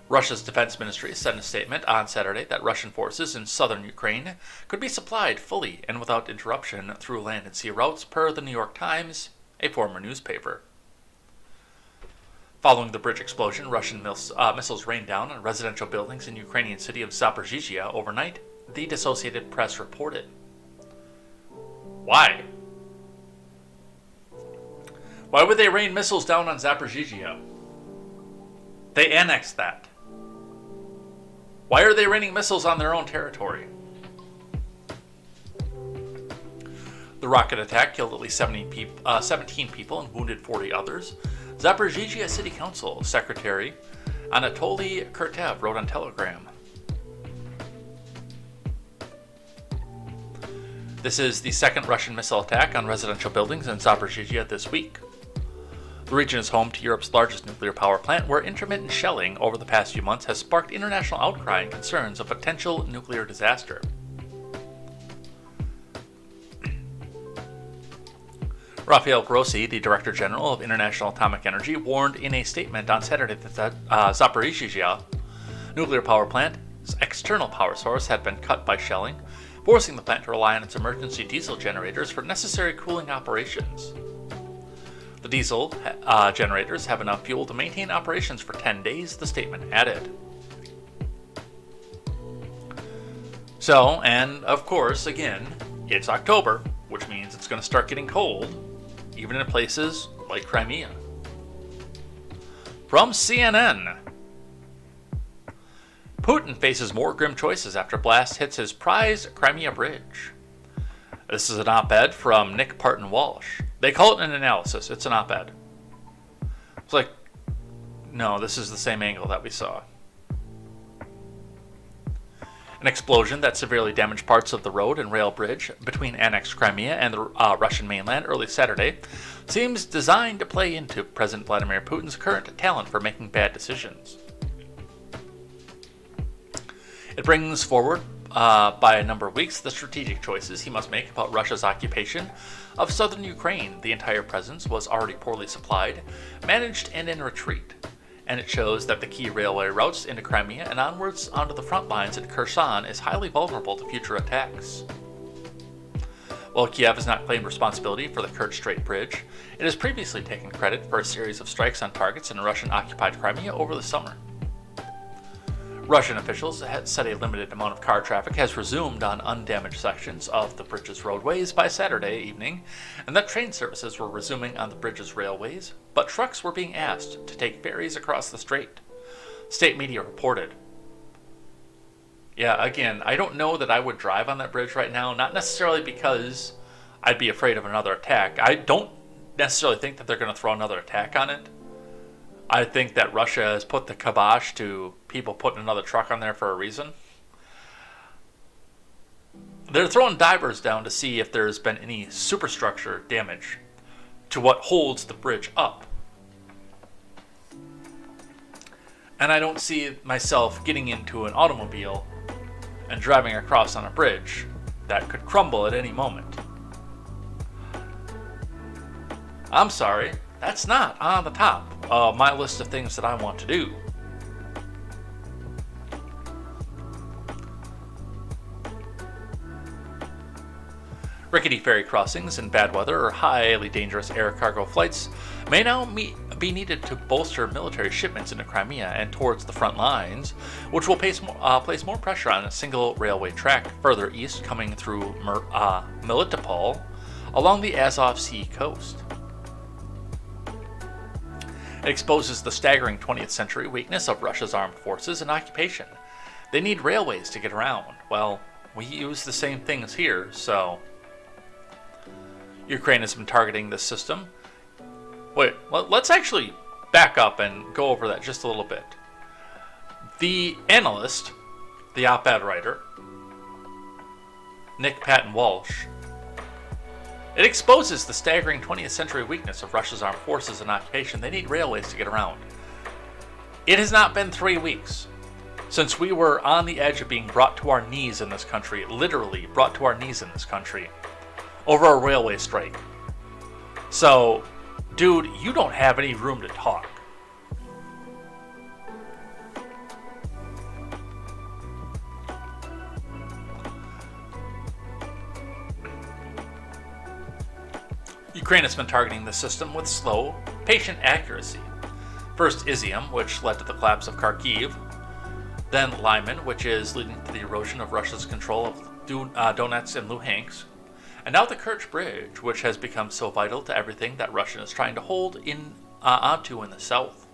Russia's defense ministry said in a statement on Saturday that Russian forces in southern Ukraine could be supplied fully and without interruption through land and sea routes, per the New York Times, a former newspaper. Following the bridge explosion, Russian missiles rained down on residential buildings in Ukrainian city of Zaporizhzhia overnight, the Associated Press reported. Why? Why would they rain missiles down on Zaporizhzhia? They annexed that. Why are they raining missiles on their own territory? The rocket attack killed at least 17 people and wounded 40 others. Zaporizhzhia City Council Secretary Anatoly Kurtev wrote on Telegram. This is the second Russian missile attack on residential buildings in Zaporizhzhia this week. The region is home to Europe's largest nuclear power plant, where intermittent shelling over the past few months has sparked international outcry and concerns of potential nuclear disaster. Rafael Grossi, the Director General of International Atomic Energy, warned in a statement on Saturday that Zaporizhzhia nuclear power plant's external power source had been cut by shelling, forcing the plant to rely on its emergency diesel generators for necessary cooling operations. The diesel generators have enough fuel to maintain operations for 10 days, the statement added. So, and of course, again, it's October, which means it's going to start getting cold, even in places like Crimea. From CNN, Putin faces more grim choices after blast hits his prized Crimea bridge. This is an op-ed from Nick Parton-Walsh. They call it an analysis. It's an op-ed. It's like, no, this is the same angle that we saw. An explosion that severely damaged parts of the road and rail bridge between annexed Crimea and the Russian mainland early Saturday seems designed to play into President Vladimir Putin's current talent for making bad decisions. It brings forward, by a number of weeks, the strategic choices he must make about Russia's occupation of southern Ukraine. The entire presence was already poorly supplied, managed, and in retreat. And it shows that the key railway routes into Crimea and onwards onto the front lines in Kherson is highly vulnerable to future attacks. While Kiev has not claimed responsibility for the Kerch Strait Bridge, it has previously taken credit for a series of strikes on targets in Russian-occupied Crimea over the summer. Russian officials had said a limited amount of car traffic has resumed on undamaged sections of the bridge's roadways by Saturday evening, and that train services were resuming on the bridge's railways, but trucks were being asked to take ferries across the strait. State media reported. Yeah, again, I don't know that I would drive on that bridge right now, not necessarily because I'd be afraid of another attack. I don't necessarily think that they're going to throw another attack on it. I think that Russia has put the kibosh to people putting another truck on there for a reason. They're throwing divers down to see if there's been any superstructure damage to what holds the bridge up. And I don't see myself getting into an automobile and driving across on a bridge that could crumble at any moment. I'm sorry, that's not on the top of my list of things that I want to do. Rickety ferry crossings in bad weather or highly dangerous air cargo flights may now be needed to bolster military shipments into Crimea and towards the front lines, which will place more pressure on a single railway track further east coming through Melitopol along the Azov Sea coast. It exposes the staggering 20th century weakness of Russia's armed forces and occupation. They need railways to get around. Well, we use the same things here, so Ukraine has been targeting this system. Wait, let's actually back up and go over that just a little bit. The analyst, the op-ed writer, Nick Patton-Walsh, it exposes the staggering 20th century weakness of Russia's armed forces and occupation. They need railways to get around. It has not been 3 weeks since we were on the edge of being brought to our knees in this country, literally brought to our knees in this country, over a railway strike. So, dude, you don't have any room to talk. Ukraine has been targeting the system with slow, patient accuracy. First Izium, which led to the collapse of Kharkiv, then Lyman, which is leading to the erosion of Russia's control of Donetsk and Luhansk, and now the Kerch Bridge, which has become so vital to everything that Russia is trying to hold onto in the south.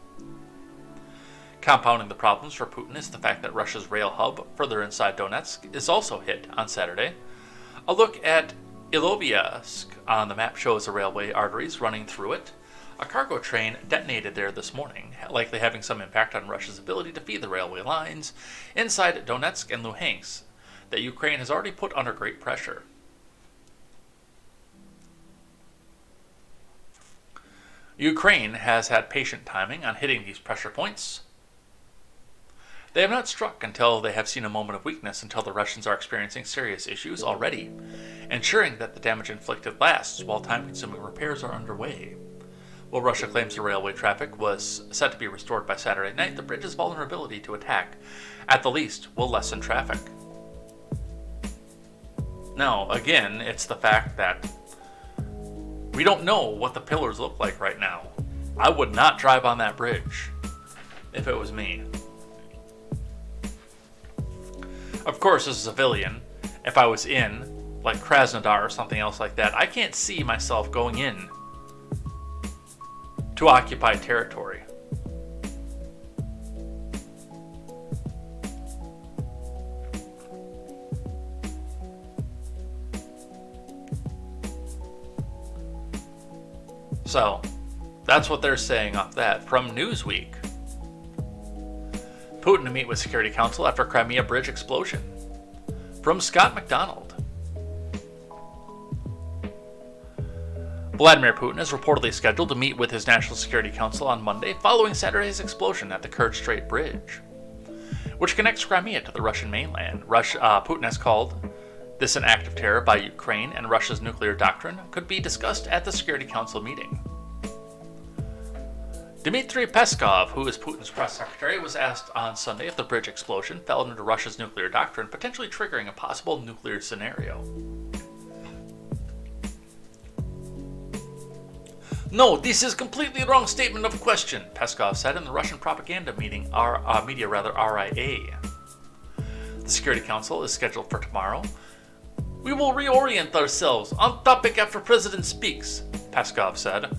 Compounding the problems for Putin is the fact that Russia's rail hub further inside Donetsk is also hit on Saturday. A look at Ilovaisk on the map shows the railway arteries running through it. A cargo train detonated there this morning, likely having some impact on Russia's ability to feed the railway lines inside Donetsk and Luhansk that Ukraine has already put under great pressure. Ukraine has had patient timing on hitting these pressure points. They have not struck until they have seen a moment of weakness until the Russians are experiencing serious issues already, ensuring that the damage inflicted lasts while time-consuming repairs are underway. While Russia claims the railway traffic was set to be restored by Saturday night, the bridge's vulnerability to attack, at the least, will lessen traffic. Now, again, it's the fact that we don't know what the pillars look like right now. I would not drive on that bridge if it was me. Of course, as a civilian, if I was in, like Krasnodar or something else like that, I can't see myself going in to occupied territory. So, that's what they're saying off that. From Newsweek, Putin to meet with Security Council after Crimea bridge explosion. From Scott McDonald, Vladimir Putin is reportedly scheduled to meet with his National Security Council on Monday following Saturday's explosion at the Kerch Strait Bridge, which connects Crimea to the Russian mainland. Putin has called this an act of terror by Ukraine, and Russia's nuclear doctrine could be discussed at the Security Council meeting. Dmitry Peskov, who is Putin's press secretary, was asked on Sunday if the bridge explosion fell into Russia's nuclear doctrine, potentially triggering a possible nuclear scenario. No, this is completely wrong statement of question, Peskov said in the Russian propaganda media RIA. The Security Council is scheduled for tomorrow. We will reorient ourselves on topic after President speaks, Peskov said.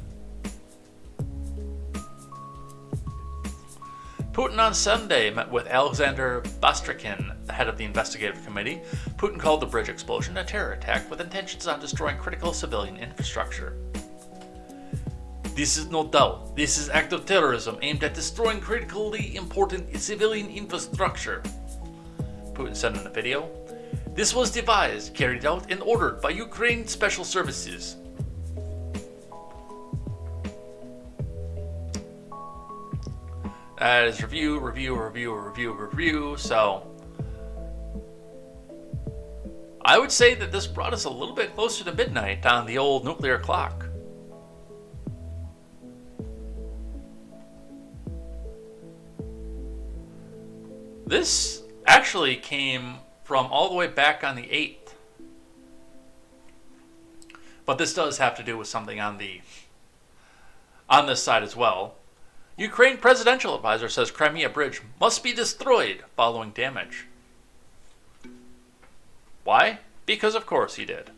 Putin on Sunday met with Alexander Bastrakin, the head of the investigative committee. Putin called the bridge explosion a terror attack with intentions on destroying critical civilian infrastructure. This is no doubt. This is act of terrorism aimed at destroying critically important civilian infrastructure, Putin said in a video. This was devised, carried out, and ordered by Ukraine Special Services. That is review. So, I would say that this brought us a little bit closer to midnight on the old nuclear clock. This actually came from all the way back on the 8th. But this does have to do with something on this side as well. Ukraine presidential advisor says Crimea bridge must be destroyed following damage. Why? Because of course he did.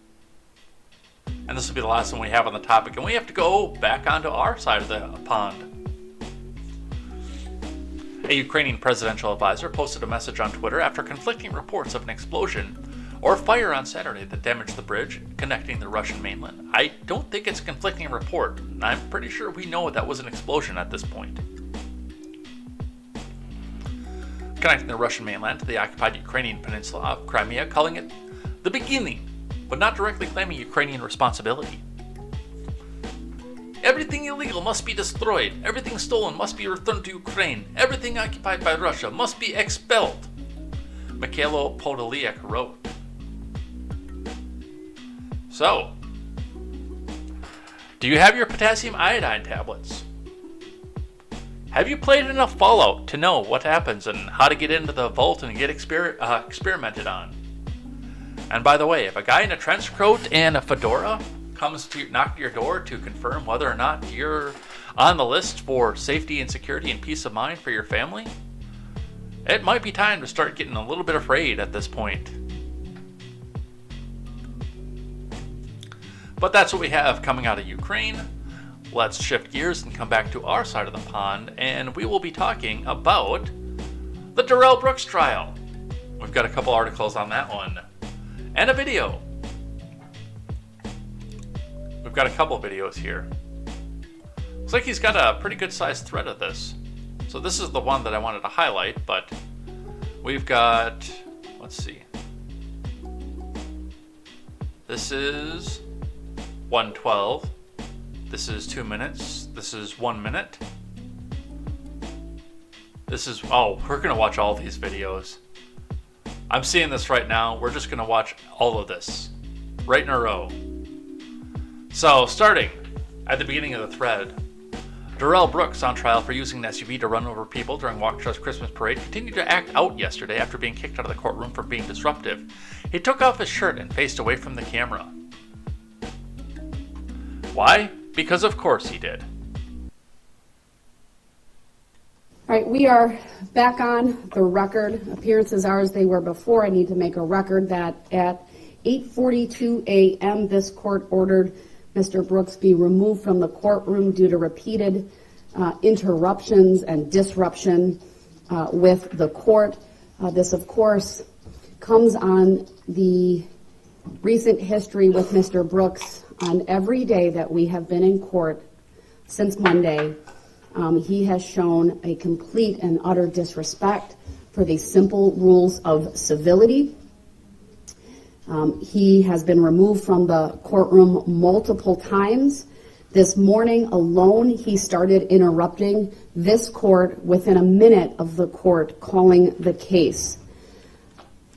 And this will be the last one we have on the topic, and we have to go back onto our side of the pond. A Ukrainian presidential advisor posted a message on Twitter after conflicting reports of an explosion or fire on Saturday that damaged the bridge connecting the Russian mainland. I don't think it's a conflicting report. I'm pretty sure we know that was an explosion at this point. Connecting the Russian mainland to the occupied Ukrainian peninsula of Crimea, calling it the beginning, but not directly claiming Ukrainian responsibility. Everything illegal must be destroyed. Everything stolen must be returned to Ukraine. Everything occupied by Russia must be expelled, Mikhailo Podolyak wrote. So, do you have your potassium iodine tablets? Have you played enough Fallout to know what happens and how to get into the vault and get experimented on? And by the way, if a guy in a trench coat and a fedora comes to knock at your door to confirm whether or not you're on the list for safety and security and peace of mind for your family, it might be time to start getting a little bit afraid at this point. But that's what we have coming out of Ukraine. Let's shift gears and come back to our side of the pond, and we will be talking about the Darrell Brooks trial. We've got a couple articles on that one, and a video. We've got a couple videos here. Looks like he's got a pretty good sized thread of this. So this is the one that I wanted to highlight, but we've got, let's see. This is 1:12. This is 2 minutes. This is 1 minute. This is, oh, we're going to watch all these videos. I'm seeing this right now. We're just going to watch all of this right in a row. So, starting at the beginning of the thread, Darrell Brooks, on trial for using an SUV to run over people during Waukesha's Christmas parade, continued to act out yesterday after being kicked out of the courtroom for being disruptive. He took off his shirt and faced away from the camera. Why? Because of course he did. All right, we are back on the record. Appearances are as they were before. I need to make a record that at 8:42 a.m. this court ordered Mr. Brooks be removed from the courtroom due to repeated interruptions and disruption with the court. This, of course, comes on the recent history with Mr. Brooks. On every day that we have been in court since Monday, he has shown a complete and utter disrespect for the simple rules of civility. He has been removed from the courtroom multiple times. This morning alone, he started interrupting this court within a minute of the court calling the case.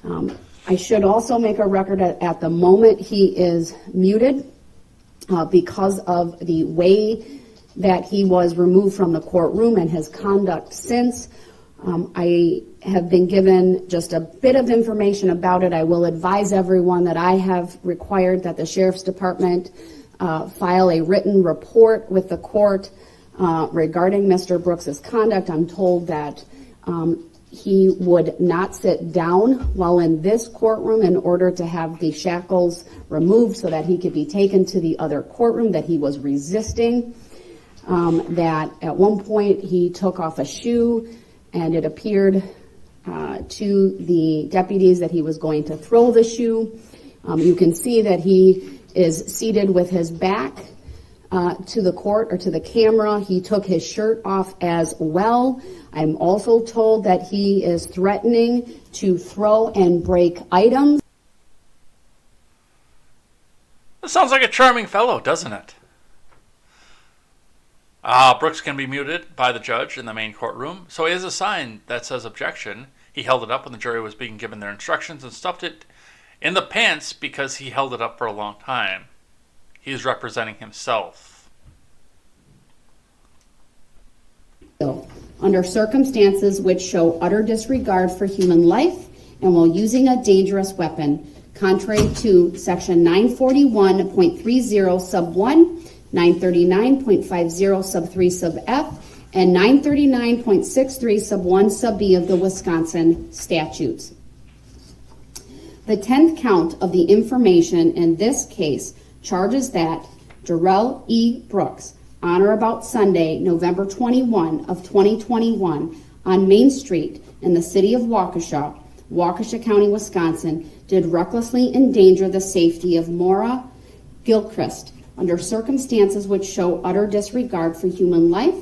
I should also make a record at the moment he is muted because of the way that he was removed from the courtroom and his conduct since. I have been given just a bit of information about it. I will advise everyone that I have required that the Sheriff's Department file a written report with the court regarding Mr. Brooks's conduct. I'm told that he would not sit down while in this courtroom in order to have the shackles removed so that he could be taken to the other courtroom, that he was resisting, that at one point he took off a shoe and it appeared to the deputies that he was going to throw the shoe. You can see that he is seated with his back to the court or to the camera. He took his shirt off as well. I'm also told that he is threatening to throw and break items. That sounds like a charming fellow, doesn't it? Brooks can be muted by the judge in the main courtroom, so he has a sign that says objection. He held it up when the jury was being given their instructions and stuffed it in the pants because he held it up for a long time. He's representing himself. Under circumstances which show utter disregard for human life and while using a dangerous weapon, contrary to Section 941.30 sub 1, 939.50 sub 3 sub F, and 939.63 sub 1 sub B of the Wisconsin statutes. The 10th count of the information in this case charges that Darrell E. Brooks, on or about Sunday, November 21 of 2021, on Main Street in the city of Waukesha, Waukesha County, Wisconsin, did recklessly endanger the safety of Maura Gilchrist under circumstances which show utter disregard for human life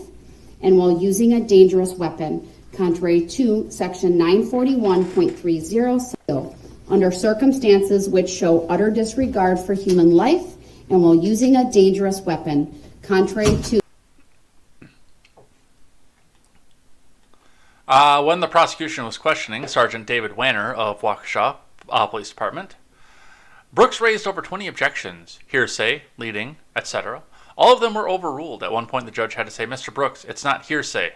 and while using a dangerous weapon, contrary to Section 941.30, under circumstances which show utter disregard for human life and while using a dangerous weapon, contrary to. When the prosecution was questioning Sergeant David Wanner of Waukesha Police Department, Brooks raised over 20 objections, hearsay, leading, etc. All of them were overruled. At one point, the judge had to say, "Mr. Brooks, it's not hearsay."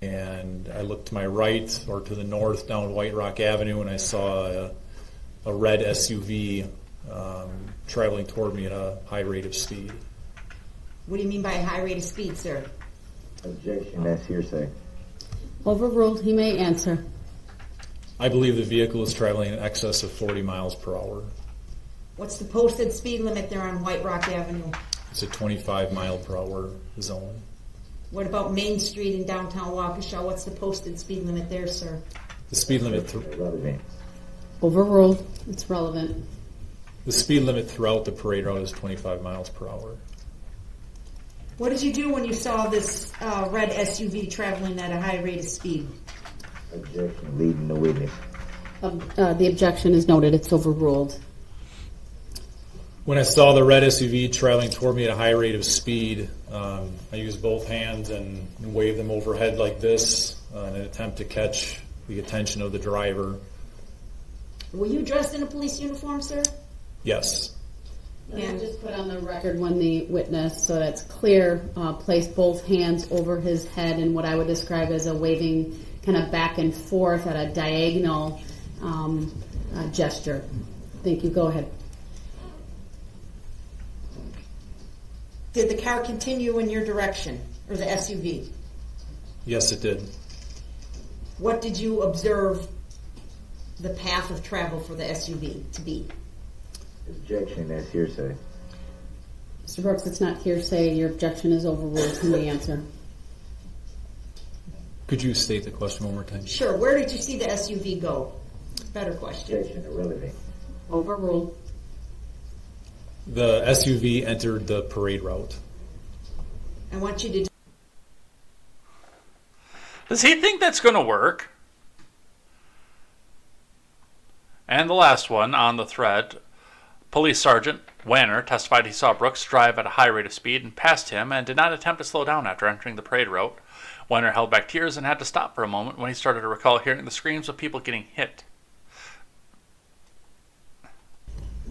And I looked to my right or to the north down White Rock Avenue, and I saw a red SUV traveling toward me at a high rate of speed. What do you mean by a high rate of speed, sir? Objection, that's hearsay. Overruled. He may answer. I believe the vehicle is traveling in excess of 40 miles per hour. What's the posted speed limit there on White Rock Avenue? It's a 25 mile per hour zone. What about Main Street in downtown Waukesha? What's the posted speed limit there, sir? The speed limit Irrelevant. Overruled. It's relevant. the speed limit throughout the parade route is 25 miles per hour. What did you do when you saw this red SUV traveling at a high rate of speed? Objection, leading the witness. The objection is noted. It's overruled. When I saw the red SUV traveling toward me at a high rate of speed, I used both hands and waved them overhead like this in an attempt to catch the attention of the driver. Were you dressed in a police uniform, sir? Yes. And just put on the record when the witness, so that's clear, placed both hands over his head in what I would describe as a waving kind of back and forth at a diagonal gesture. Thank you. Go ahead. Did the car continue in your direction, or the SUV? Yes, it did. What did you observe the path of travel for the SUV to be? Objection, that's hearsay. Mr. Brooks, it's not hearsay. Your objection is overruled. Can we answer? Could you state the question one more time? Sure. Where did you see the SUV go? Better question. Objection, irrelevant. Overruled. The SUV entered the parade route. I want you to... Does he think that's going to work? And the last one on the thread, Police Sergeant Wanner testified he saw Brooks drive at a high rate of speed and passed him and did not attempt to slow down after entering the parade route. Wanner held back tears and had to stop for a moment when he started to recall hearing the screams of people getting hit.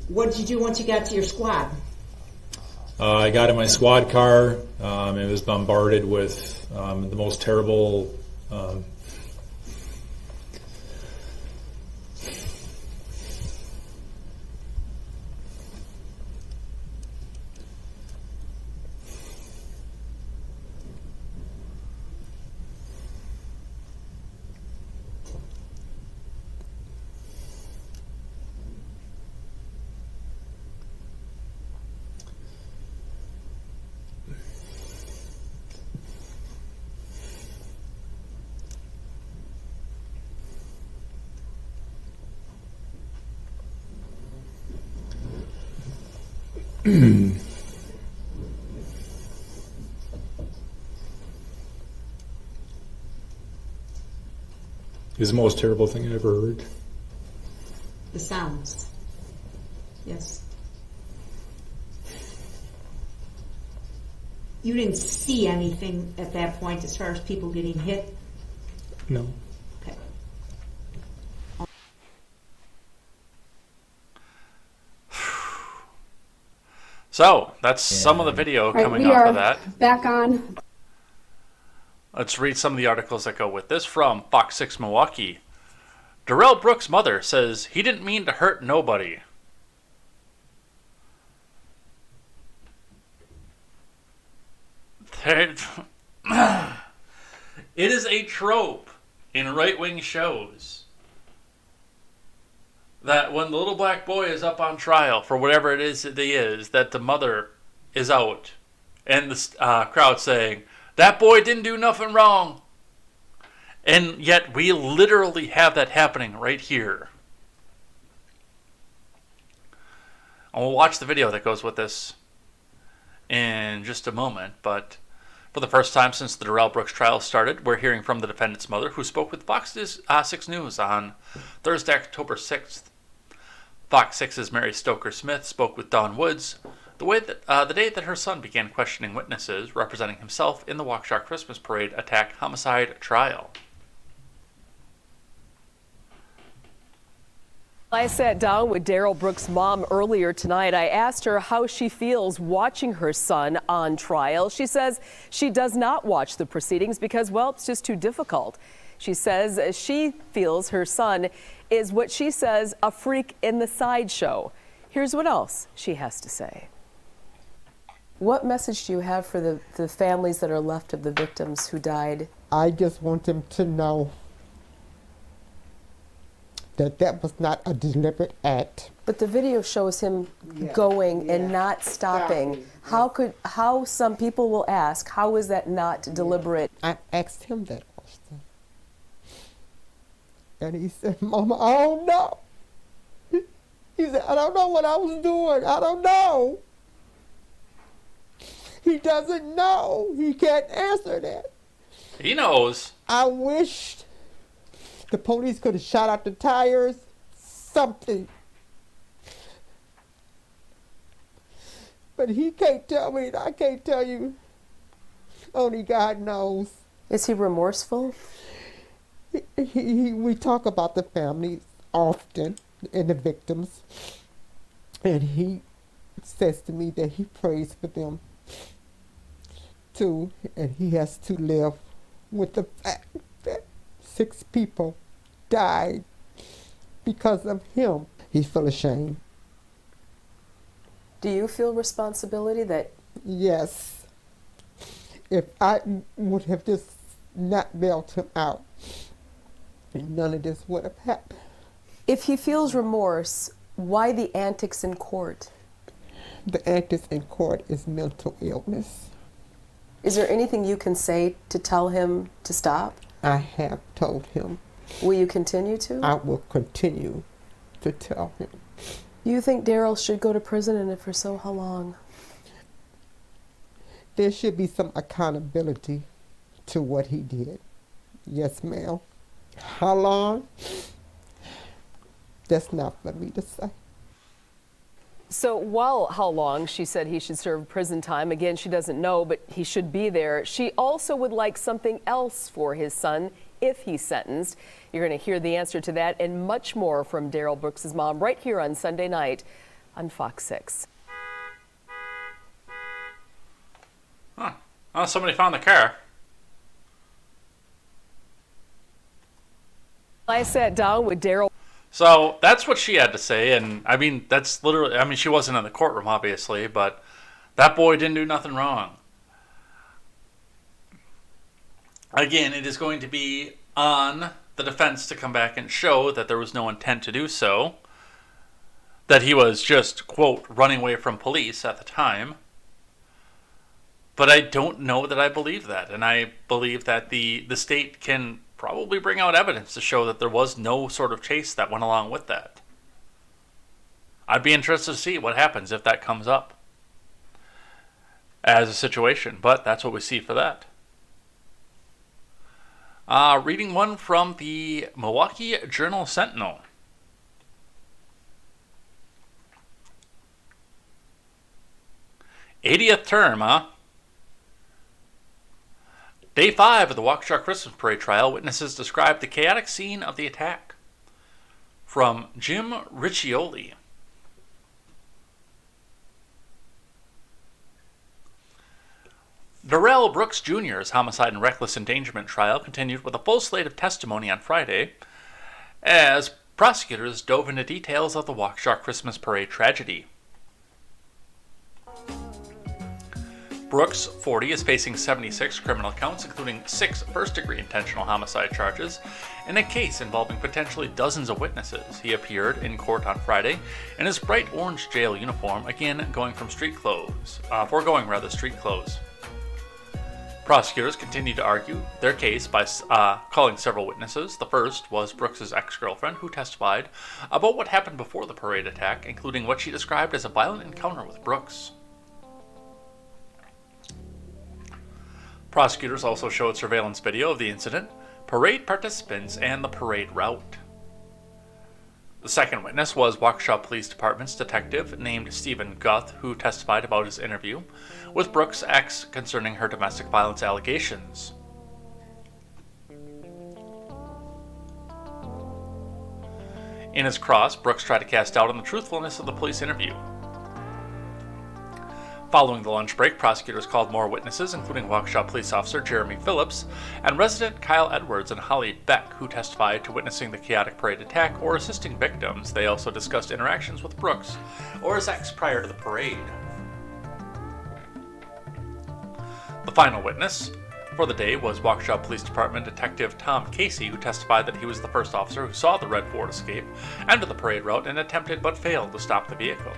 What did you do once you got to your squad? I got in my squad car and was bombarded with the most terrible is the most terrible thing I ever heard. The sounds. Yes. You didn't see anything at that point as far as people getting hit? No. Okay. So, that's some of the video All right, coming we off are of that. back on. Let's read some of the articles that go with this from Fox 6 Milwaukee. Darrell Brooks' mother says he didn't mean to hurt nobody. It is a trope in right-wing shows that when the little black boy is up on trial for whatever it is that he is, that the mother is out and the crowd saying, "That boy didn't do nothing wrong." And yet we literally have that happening right here. And we'll watch the video that goes with this in just a moment. But for the first time since the Darrell Brooks trial started, we're hearing from the defendant's mother, who spoke with Fox 6 News on Thursday, October 6th. Fox 6's Mary Stoker Smith spoke with Dawn Woods the day that her son began questioning witnesses representing himself in the Waukesha Christmas Parade attack homicide trial. I sat down with Darrell Brooks' mom earlier tonight. I asked her how she feels watching her son on trial. She says she does not watch the proceedings because, well, it's just too difficult. She says she feels her son is what she says a freak in the sideshow. Here's what else she has to say. What message do you have for the families that are left of the victims who died? I just want them to know that that was not a deliberate act. But the video shows him going and not stopping. How some people will ask, how is that not deliberate? I asked him that question. And he said, Mama, I don't know. He said, I don't know what I was doing. I don't know. He doesn't know. He can't answer that. He knows. I wished the police could have shot out the tires, something. But he can't tell me, and I can't tell you. Only God knows. Is he remorseful? We talk about the families often and the victims, and he says to me that he prays for them too, and he has to live with the fact that 6 people died because of him. He's full of shame. Do you feel responsibility that... Yes. If I would have just not bailed him out, none of this would have happened. If he feels remorse, why the antics in court? The antics in court is mental illness. Is there anything you can say to tell him to stop? I have told him. Will you continue to? I will continue to tell him. You think Daryl should go to prison, and if so, how long? There should be some accountability to what he did. Yes, ma'am. How long? That's not for me to say. So while how long she said he should serve prison time, again, she doesn't know, but he should be there. She also would like something else for his son if he's sentenced. You're going to hear the answer to that and much more from Daryl Brooks' mom right here on Sunday night on Fox 6. Huh. Oh, somebody found the car. I sat down with Daryl. So that's what she had to say, and I mean, that's literally, I mean, she wasn't in the courtroom, obviously, but that boy didn't do nothing wrong. Again, it is going to be on the defense to come back and show that there was no intent to do so, that he was just, quote, running away from police at the time. But I don't know that I believe that, and I believe that the state can probably bring out evidence to show that there was no sort of chase that went along with that. I'd be interested to see what happens if that comes up as a situation, but that's what we see for that. Reading one from the Milwaukee Journal-Sentinel. '80th term, huh? Day 5 of the Waukesha Christmas Parade trial, witnesses described the chaotic scene of the attack. From Jim Riccioli. Darrell Brooks Jr.'s homicide and reckless endangerment trial continued with a full slate of testimony on Friday as prosecutors dove into details of the Waukesha Christmas Parade tragedy. Brooks, 40, is facing 76 criminal counts, including 6 first-degree intentional homicide charges, in a case involving potentially dozens of witnesses. He appeared in court on Friday in his bright orange jail uniform, again foregoing street clothes. Prosecutors continued to argue their case by calling several witnesses. The first was Brooks' ex-girlfriend, who testified about what happened before the parade attack, including what she described as a violent encounter with Brooks. Prosecutors also showed surveillance video of the incident, parade participants, and the parade route. The second witness was Waukesha Police Department's detective named Stephen Guth, who testified about his interview with Brooks' ex concerning her domestic violence allegations. In his cross, Brooks tried to cast doubt on the truthfulness of the police interview. Following the lunch break, prosecutors called more witnesses, including Waukesha police officer Jeremy Phillips and resident Kyle Edwards and Holly Beck, who testified to witnessing the chaotic parade attack or assisting victims. They also discussed interactions with Brooks or his ex prior to the parade. The final witness for the day was Waukesha Police Department Detective Tom Casey, who testified that he was the first officer who saw the red Ford escape, enter the parade route, and attempted but failed to stop the vehicle.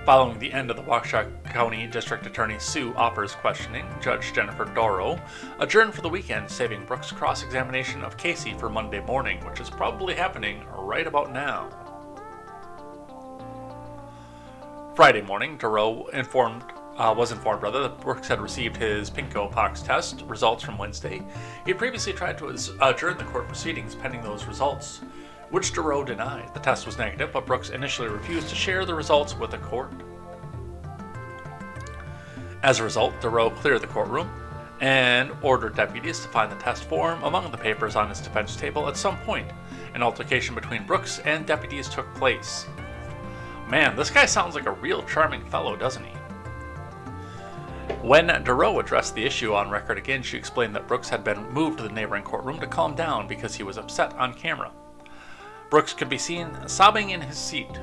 Following the end of the Waukesha County District Attorney Sue Opper's questioning, Judge Jennifer Doro adjourned for the weekend, saving Brooks' cross-examination of Casey for Monday morning, which is probably happening right about now. Friday morning, Doro was informed that Brooks had received his pinko pox test results from Wednesday. He had previously tried to adjourn the court proceedings pending those results, which Doro denied. The test was negative, but Brooks initially refused to share the results with the court. As a result, Doro cleared the courtroom and ordered deputies to find the test form among the papers on his defense table. At some point, an altercation between Brooks and deputies took place. Man, this guy sounds like a real charming fellow, doesn't he? When Doro addressed the issue on record again, she explained that Brooks had been moved to the neighboring courtroom to calm down because he was upset on camera. Brooks could be seen sobbing in his seat.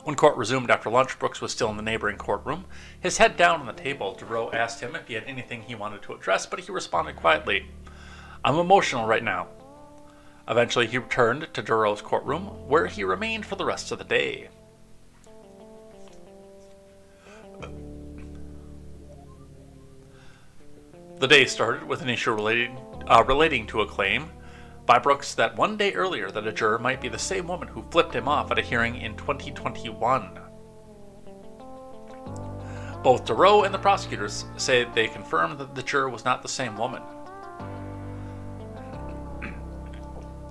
When court resumed after lunch, Brooks was still in the neighboring courtroom. His head down on the table, Doro asked him if he had anything he wanted to address, but he responded quietly, "I'm emotional right now." Eventually, he returned to Doro's courtroom, where he remained for the rest of the day. The day started with an issue relating to a claim by Brooks that one day earlier that a juror might be the same woman who flipped him off at a hearing in 2021. Both Doro and the prosecutors say they confirmed that the juror was not the same woman.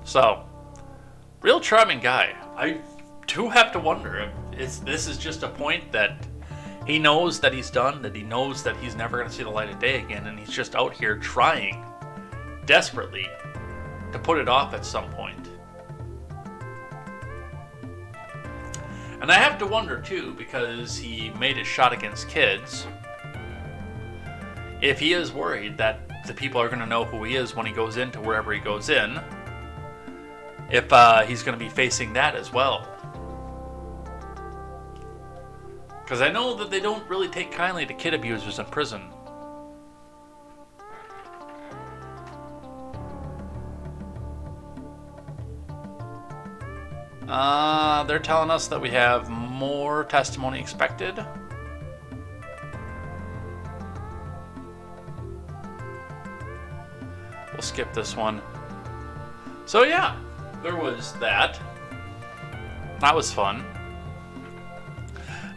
So, real charming guy. I do have to wonder if this is just a point that he knows that he's done, that he knows that he's never going to see the light of day again, and he's just out here trying desperately to put it off at some point. And I have to wonder too, because he made his shot against kids, if he is worried that the people are going to know who he is when he goes into wherever he goes in, if he's going to be facing that as well. Because I know that they don't really take kindly to kid abusers in prison. They're telling us that we have more testimony expected. We'll skip this one. So yeah, there was that. That was fun.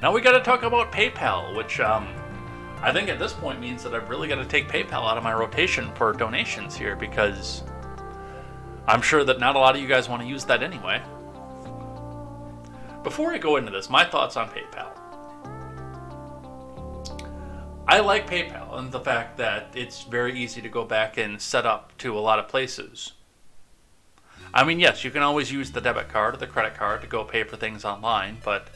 Now we got to talk about PayPal, which I think at this point means that I've really got to take PayPal out of my rotation for donations here, because I'm sure that not a lot of you guys want to use that anyway. Before I go into this, my thoughts on PayPal. I like PayPal and the fact that it's very easy to go back and set up to a lot of places. I mean, yes, you can always use the debit card or the credit card to go pay for things online, but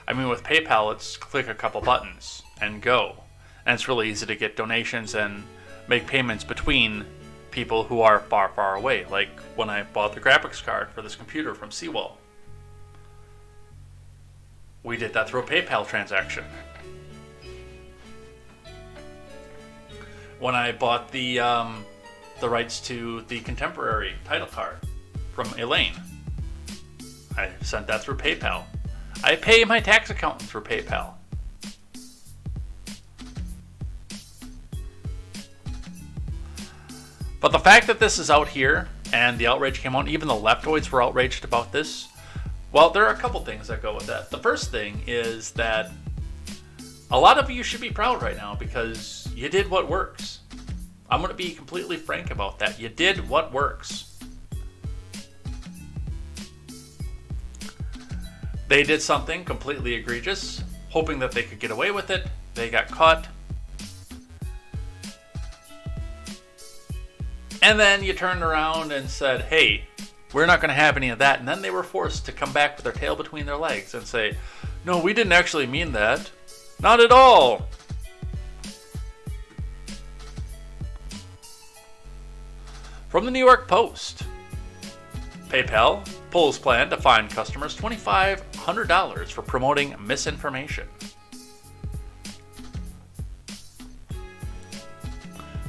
I mean, with PayPal, it's click a couple buttons and go. And it's really easy to get donations and make payments between people who are far, far away, like when I bought the graphics card for this computer from Seawall. We did that through a PayPal transaction. When I bought the rights to the Contemporary title card from Elaine, I sent that through PayPal. I pay my tax accountant through PayPal. But the fact that this is out here and the outrage came out, even the leftoids were outraged about this, well, there are a couple things that go with that. The first thing is that a lot of you should be proud right now because you did what works. I'm going to be completely frank about that. You did what works. They did something completely egregious, hoping that they could get away with it. They got caught. And then you turned around and said, hey, we're not going to have any of that. And then they were forced to come back with their tail between their legs and say, no, we didn't actually mean that. Not at all. From the New York Post, PayPal Polls plan to fine customers $2,500 for promoting misinformation.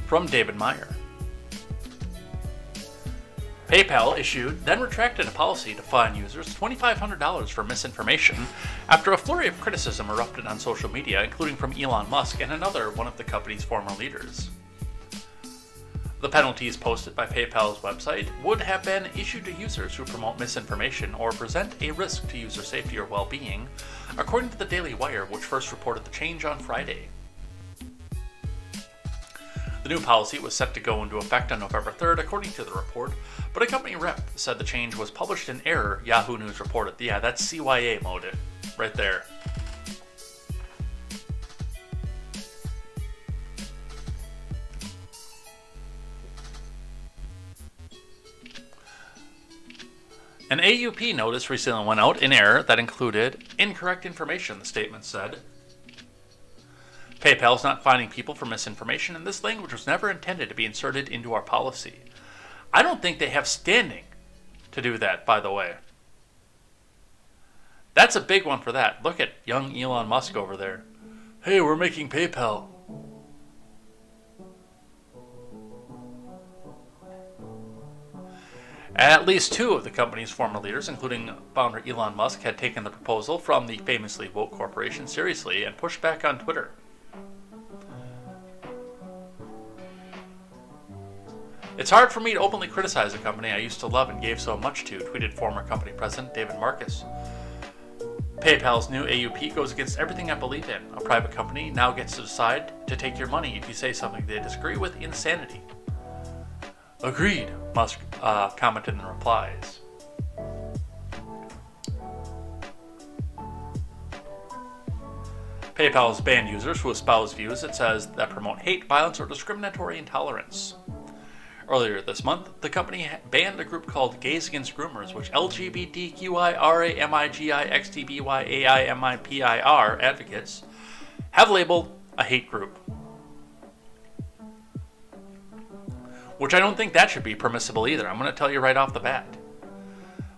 From David Meyer. PayPal issued, then retracted a policy to fine users $2,500 for misinformation after a flurry of criticism erupted on social media, including from Elon Musk and another one of the company's former leaders. The penalties posted by PayPal's website would have been issued to users who promote misinformation or present a risk to user safety or well-being, according to the Daily Wire, which first reported the change on Friday. The new policy was set to go into effect on November 3rd, according to the report, but a company rep said the change was published in error, Yahoo News reported. Yeah, that's CYA mode right there. An AUP notice recently went out in error that included incorrect information, the statement said. PayPal is not fining people for misinformation, and this language was never intended to be inserted into our policy. I don't think they have standing to do that, by the way. That's a big one for that. Look at young Elon Musk over there. Hey, we're making PayPal. At least two of the company's former leaders, including founder Elon Musk, had taken the proposal from the famously woke corporation seriously and pushed back on Twitter. It's hard for me to openly criticize a company I used to love and gave so much to, tweeted former company president David Marcus. PayPal's new AUP goes against everything I believe in. A private company now gets to decide to take your money if you say something they disagree with. Insanity. Agreed, Musk commented in replies. PayPal has banned users who espouse views it says that promote hate, violence, or discriminatory intolerance. Earlier this month, the company banned a group called Gays Against Groomers, which LGBTQIRAMIGIXTBYAIMIPIR advocates have labeled a hate group. Which I don't think that should be permissible either. I'm going to tell you right off the bat.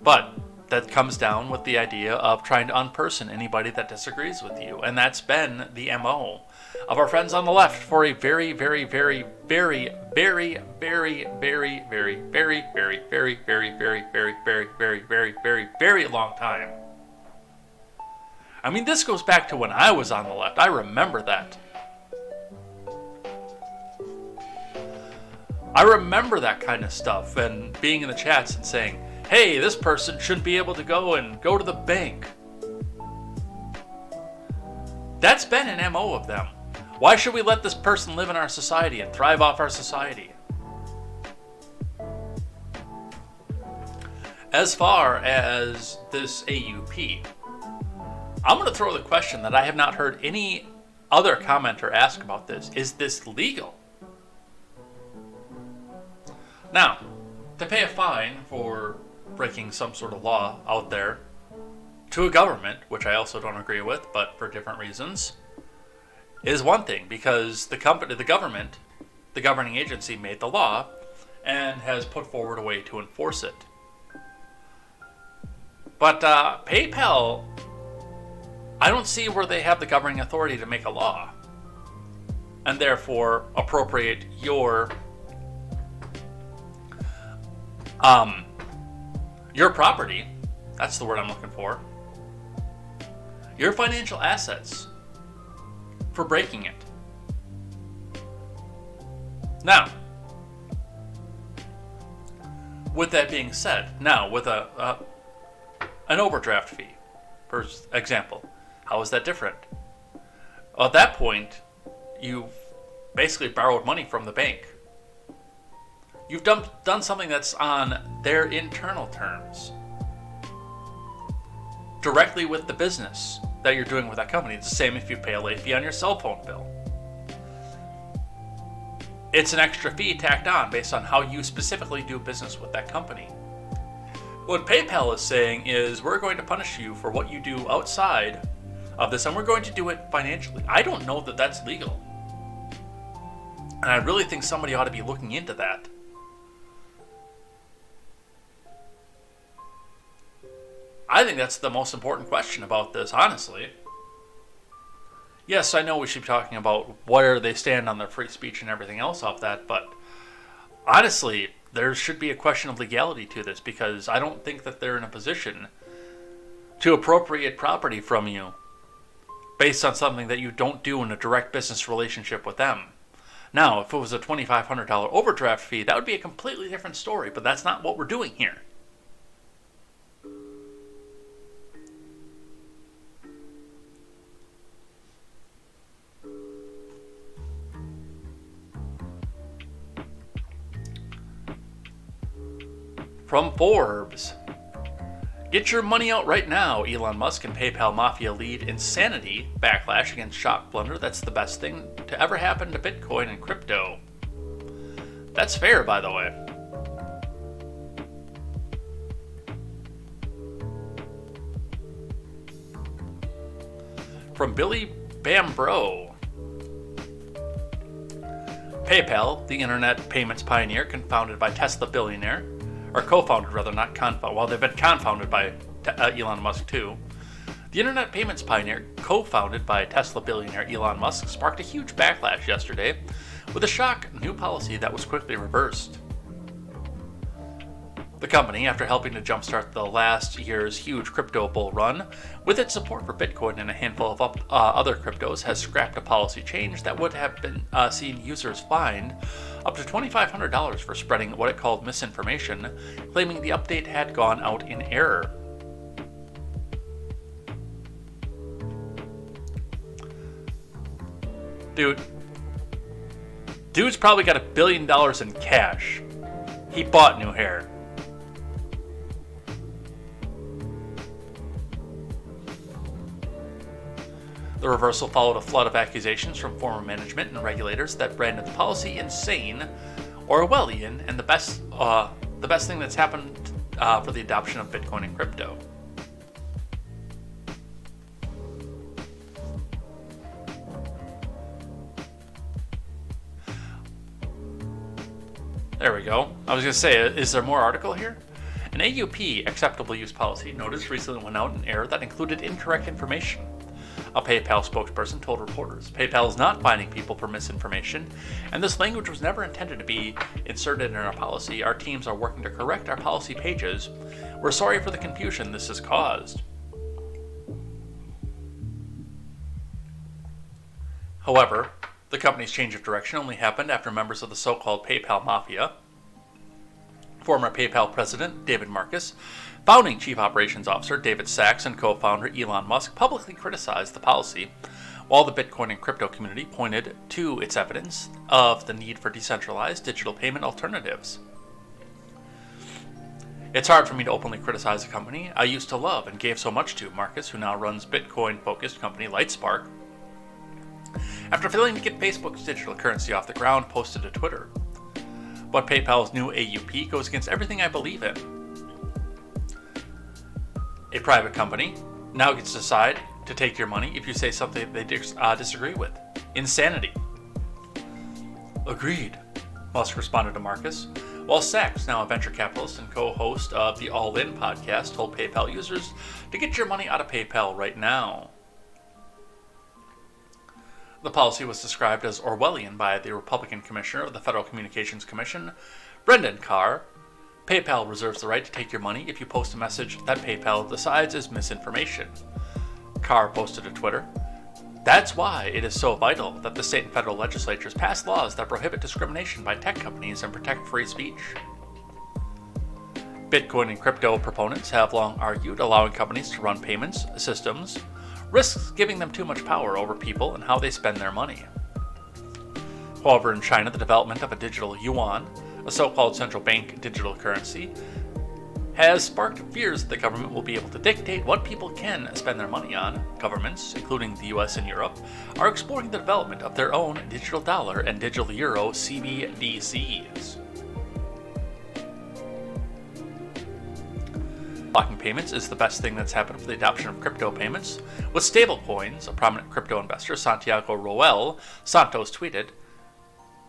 But that comes down with the idea of trying to unperson anybody that disagrees with you. And that's been the MO of our friends on the left for a very, very, very, very, very, very, very, very, very, very, very, very, very, very, very, very, very, very, very long time. I mean, this goes back to when I was on the left. I remember that. I remember that kind of stuff and being in the chats and saying, hey, this person shouldn't be able to go to the bank. That's been an MO of them. Why should we let this person live in our society and thrive off our society? As far as this AUP, I'm going to throw the question that I have not heard any other commenter ask about this. Is this legal? Now, to pay a fine for breaking some sort of law out there to a government, which I also don't agree with, but for different reasons, is one thing, because the government, the governing agency made the law and has put forward a way to enforce it. But PayPal, I don't see where they have the governing authority to make a law and therefore appropriate your property, that's the word I'm looking for, your financial assets, for breaking it. Now, with that being said, now with an overdraft fee, for example, how is that different? At that point, you've basically borrowed money from the bank. You've done something that's on their internal terms, directly with the business that you're doing with that company. It's the same if you pay a late fee on your cell phone bill. It's an extra fee tacked on based on how you specifically do business with that company. What PayPal is saying is, we're going to punish you for what you do outside of this, and we're going to do it financially. I don't know that that's legal. And I really think somebody ought to be looking into that. I think that's the most important question about this, honestly. Yes, I know we should be talking about where they stand on their free speech and everything else off that, but honestly, there should be a question of legality to this, because I don't think that they're in a position to appropriate property from you based on something that you don't do in a direct business relationship with them. Now, if it was a $2,500 overdraft fee, that would be a completely different story, but that's not what we're doing here. From Forbes. Get your money out right now. Elon Musk and PayPal Mafia lead insanity backlash against shock blunder. That's the best thing to ever happen to Bitcoin and crypto. That's fair, by the way. From Billy Bambro. PayPal, the internet payments pioneer, co-founded by Tesla billionaire, or co-founded rather, not confounded. Well, they've been confounded by Elon Musk too. The internet payments pioneer, co-founded by Tesla billionaire Elon Musk, sparked a huge backlash yesterday with a shock new policy that was quickly reversed. The company, after helping to jumpstart the last year's huge crypto bull run, with its support for Bitcoin and a handful of other cryptos, has scrapped a policy change that would have been seen users fined up to $2,500 for spreading what it called misinformation, claiming the update had gone out in error. Dude's probably got $1 billion in cash. He bought new hair. The reversal followed a flood of accusations from former management and regulators that branded the policy insane, Orwellian, and the best thing that's happened for the adoption of Bitcoin and crypto. There we go. I was going to say, is there more article here? An AUP, acceptable use policy, notice recently went out in error that included incorrect information. A PayPal spokesperson told reporters, PayPal is not fining people for misinformation, and this language was never intended to be inserted in our policy. Our teams are working to correct our policy pages. We're sorry for the confusion this has caused. However, the company's change of direction only happened after members of the so-called PayPal Mafia, former PayPal president David Marcus, founding chief operations officer David Sachs, and co-founder Elon Musk publicly criticized the policy, while the Bitcoin and crypto community pointed to its evidence of the need for decentralized digital payment alternatives. It's hard for me to openly criticize a company I used to love and gave so much to, Marcus, who now runs Bitcoin-focused company Lightspark, after failing to get Facebook's digital currency off the ground, posted to Twitter. But PayPal's new AUP goes against everything I believe in. A private company now gets to decide to take your money if you say something they disagree with. Insanity. Agreed, Musk responded to Marcus, while Sachs, now a venture capitalist and co-host of the All In podcast, told PayPal users to get your money out of PayPal right now. The policy was described as Orwellian by the Republican Commissioner of the Federal Communications Commission, Brendan Carr. PayPal reserves the right to take your money if you post a message that PayPal decides is misinformation. Carr posted to Twitter, "That's why it is so vital that the state and federal legislatures pass laws that prohibit discrimination by tech companies and protect free speech." Bitcoin and crypto proponents have long argued allowing companies to run payments systems risks giving them too much power over people and how they spend their money. However, in China, the development of a digital yuan, a so-called central bank digital currency, has sparked fears that the government will be able to dictate what people can spend their money on. Governments, including the US and Europe, are exploring the development of their own digital dollar and digital euro CBDCs. Blocking payments is the best thing that's happened for the adoption of crypto payments. With stablecoins, a prominent crypto investor, Santiago Roel Santos, tweeted,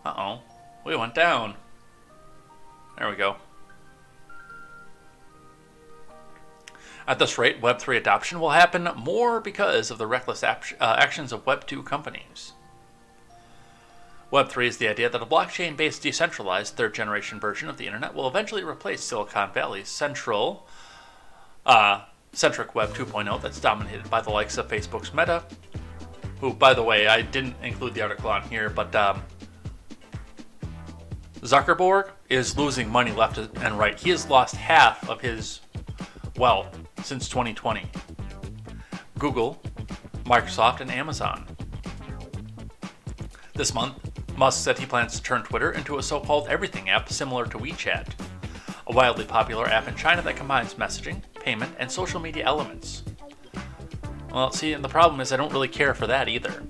"Uh-oh, we went down." There we go. At this rate, Web3 adoption will happen more because of the reckless actions of Web2 companies. Web3 is the idea that a blockchain-based decentralized third-generation version of the internet will eventually replace Silicon Valley's centric Web 2.0 that's dominated by the likes of Facebook's Meta, who, by the way, I didn't include the article on here, but Zuckerberg is losing money left and right. He has lost half of his wealth since 2020. Google, Microsoft, and Amazon. This month, Musk said he plans to turn Twitter into a so-called everything app similar to WeChat, a wildly popular app in China that combines messaging, payment, and social media elements. Well, see, and the problem is I don't really care for that either.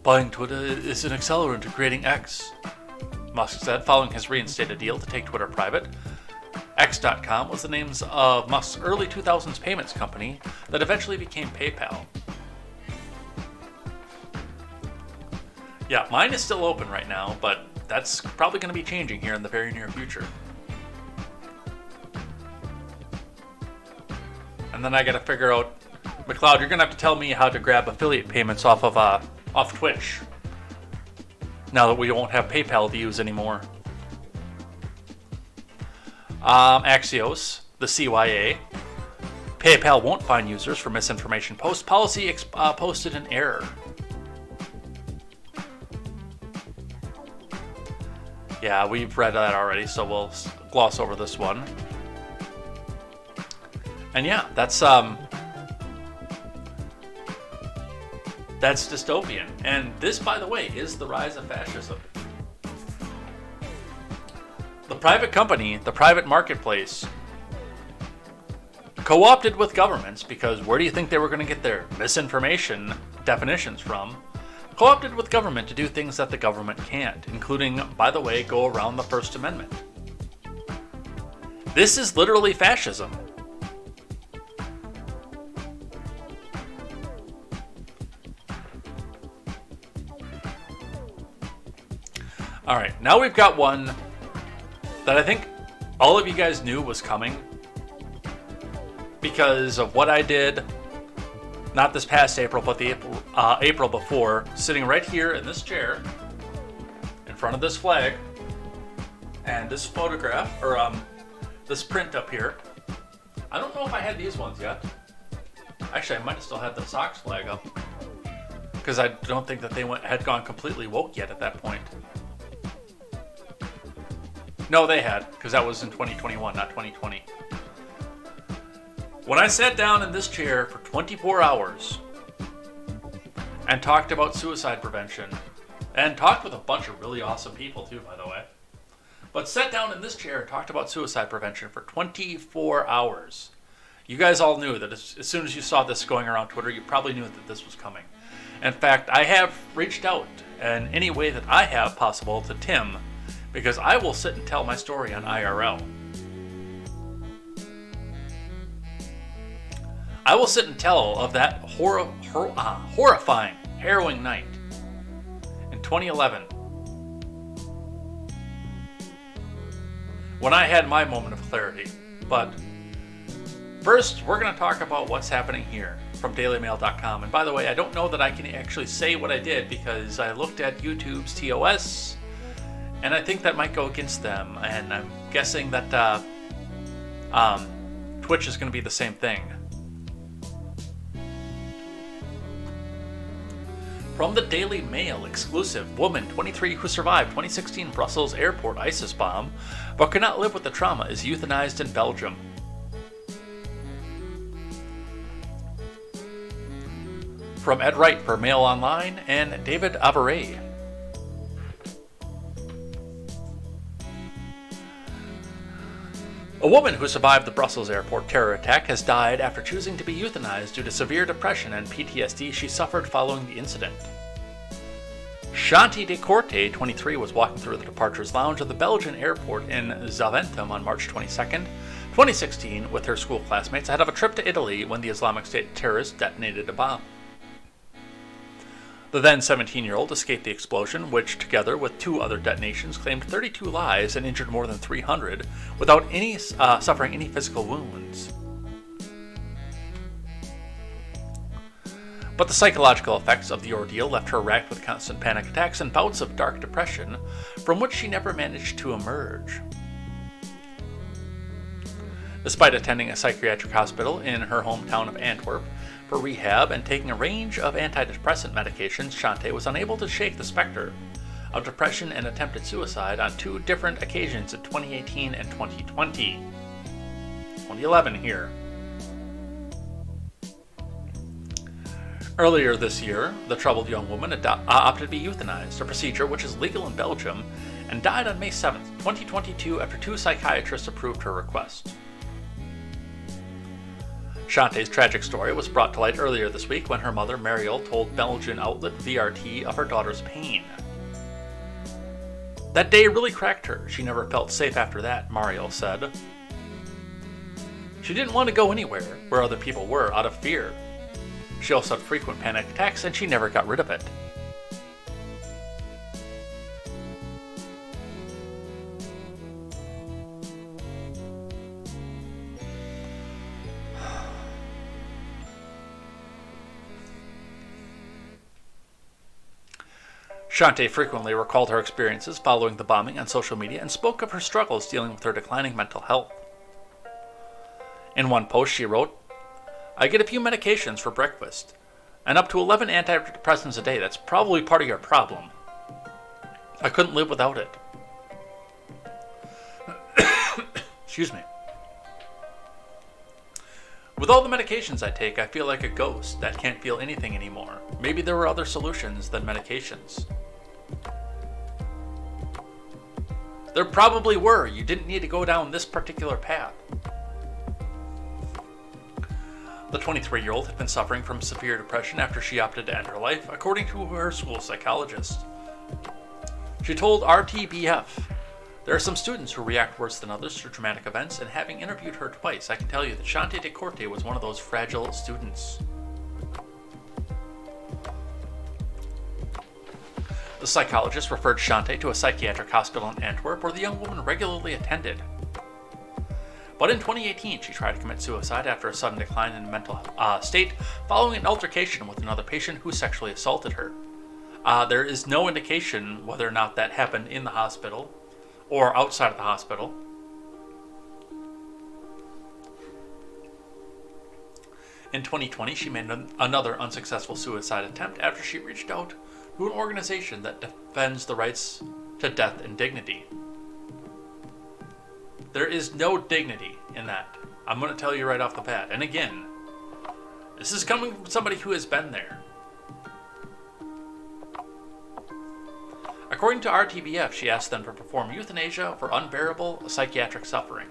Buying Twitter is an accelerant to creating X, Musk said, following his reinstated deal to take Twitter private. X.com was the name of Musk's early 2000s payments company that eventually became PayPal. Yeah, mine is still open right now, but that's probably going to be changing here in the very near future. And then I got to figure out, McLeod, you're going to have to tell me how to grab affiliate payments off Twitch, now that we won't have PayPal to use anymore. Axios, the CYA. PayPal won't find users for misinformation posts. Policy posted an error. Yeah, we've read that already, so we'll gloss over this one. And yeah, that's dystopian. And this, by the way, is the rise of fascism. The private company, the private marketplace, co-opted with governments, because where do you think they were going to get their misinformation definitions from? Co-opted with government to do things that the government can't, including, by the way, go around the First Amendment. This is literally fascism. Alright, now we've got one that I think all of you guys knew was coming because of what I did, not this past April, but the April before, sitting right here in this chair, in front of this flag, and this photograph, or this print up here. I don't know if I had these ones yet. Actually, I might have still had the Sox flag up, because I don't think that they had gone completely woke yet at that point. No, they had, because that was in 2021, not 2020. When I sat down in this chair for 24 hours and talked about suicide prevention, and talked with a bunch of really awesome people too, by the way, but sat down in this chair and talked about suicide prevention for 24 hours, you guys all knew that as soon as you saw this going around Twitter, you probably knew that this was coming. In fact, I have reached out in any way that I have possible to Tim, because I will sit and tell my story on IRL. I will sit and tell of that horrifying, harrowing night in 2011 when I had my moment of clarity. But first, we're going to talk about what's happening here from dailymail.com. And by the way, I don't know that I can actually say what I did because I looked at YouTube's TOS, and I think that might go against them. And I'm guessing that Twitch is going to be the same thing. From the Daily Mail exclusive, woman 23 who survived 2016 Brussels airport ISIS bomb but could not live with the trauma is euthanized in Belgium. From Ed Wright for Mail Online and David Averay. A woman who survived the Brussels airport terror attack has died after choosing to be euthanized due to severe depression and PTSD she suffered following the incident. Shanti Decorte, 23, was walking through the departures lounge of the Belgian airport in Zaventem on March 22nd, 2016, with her school classmates ahead of a trip to Italy when the Islamic State terrorists detonated a bomb. The then 17-year-old escaped the explosion, which, together with 2 other detonations, claimed 32 lives and injured more than 300 without suffering any physical wounds. But the psychological effects of the ordeal left her racked with constant panic attacks and bouts of dark depression, from which she never managed to emerge. Despite attending a psychiatric hospital in her hometown of Antwerp for rehab and taking a range of antidepressant medications, Shante was unable to shake the specter of depression and attempted suicide on 2 different occasions in 2018 and 2020. 2011 here. Earlier this year, the troubled young woman opted to be euthanized, a procedure which is legal in Belgium, and died on May 7, 2022 after 2 psychiatrists approved her request. Shantae's tragic story was brought to light earlier this week when her mother, Mariel, told Belgian outlet VRT of her daughter's pain. That day really cracked her. She never felt safe after that, Mariel said. She didn't want to go anywhere where other people were, out of fear. She also had frequent panic attacks, and she never got rid of it. Shante frequently recalled her experiences following the bombing on social media and spoke of her struggles dealing with her declining mental health. In one post she wrote, "I get a few medications for breakfast, and up to 11 antidepressants a day. That's probably part of your problem. I couldn't live without it." Excuse me. "With all the medications I take, I feel like a ghost that can't feel anything anymore. Maybe there were other solutions than medications." There probably were. You didn't need to go down this particular path. The 23-year-old had been suffering from severe depression after she opted to end her life, according to her school psychologist. She told RTBF, "There are some students who react worse than others to traumatic events, and having interviewed her twice, I can tell you that Shante DeCorte was one of those fragile students." The psychologist referred Shante to a psychiatric hospital in Antwerp where the young woman regularly attended. But in 2018, she tried to commit suicide after a sudden decline in mental state following an altercation with another patient who sexually assaulted her. There is no indication whether or not that happened in the hospital or outside of the hospital. In 2020, she made another unsuccessful suicide attempt after she reached out to an organization that defends the rights to death and dignity. There is no dignity in that. I'm going to tell you right off the bat. And again, this is coming from somebody who has been there. According to RTBF, she asked them to perform euthanasia for unbearable psychiatric suffering.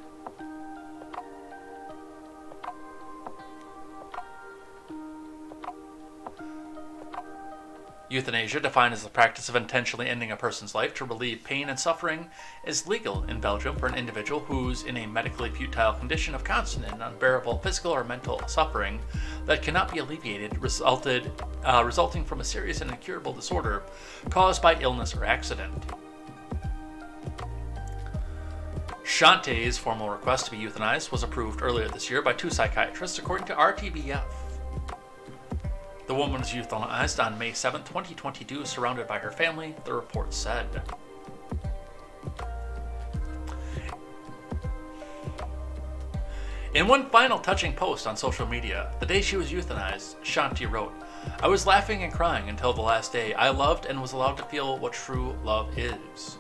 Euthanasia, defined as the practice of intentionally ending a person's life to relieve pain and suffering, is legal in Belgium for an individual who's in a medically futile condition of constant and unbearable physical or mental suffering that cannot be alleviated, resulting from a serious and incurable disorder caused by illness or accident. Shantae's formal request to be euthanized was approved earlier this year by 2 psychiatrists, according to RTBF. The woman was euthanized on May 7, 2022, surrounded by her family, the report said. In one final touching post on social media, the day she was euthanized, Shanti wrote, "I was laughing and crying until the last day. I loved and was allowed to feel what true love is.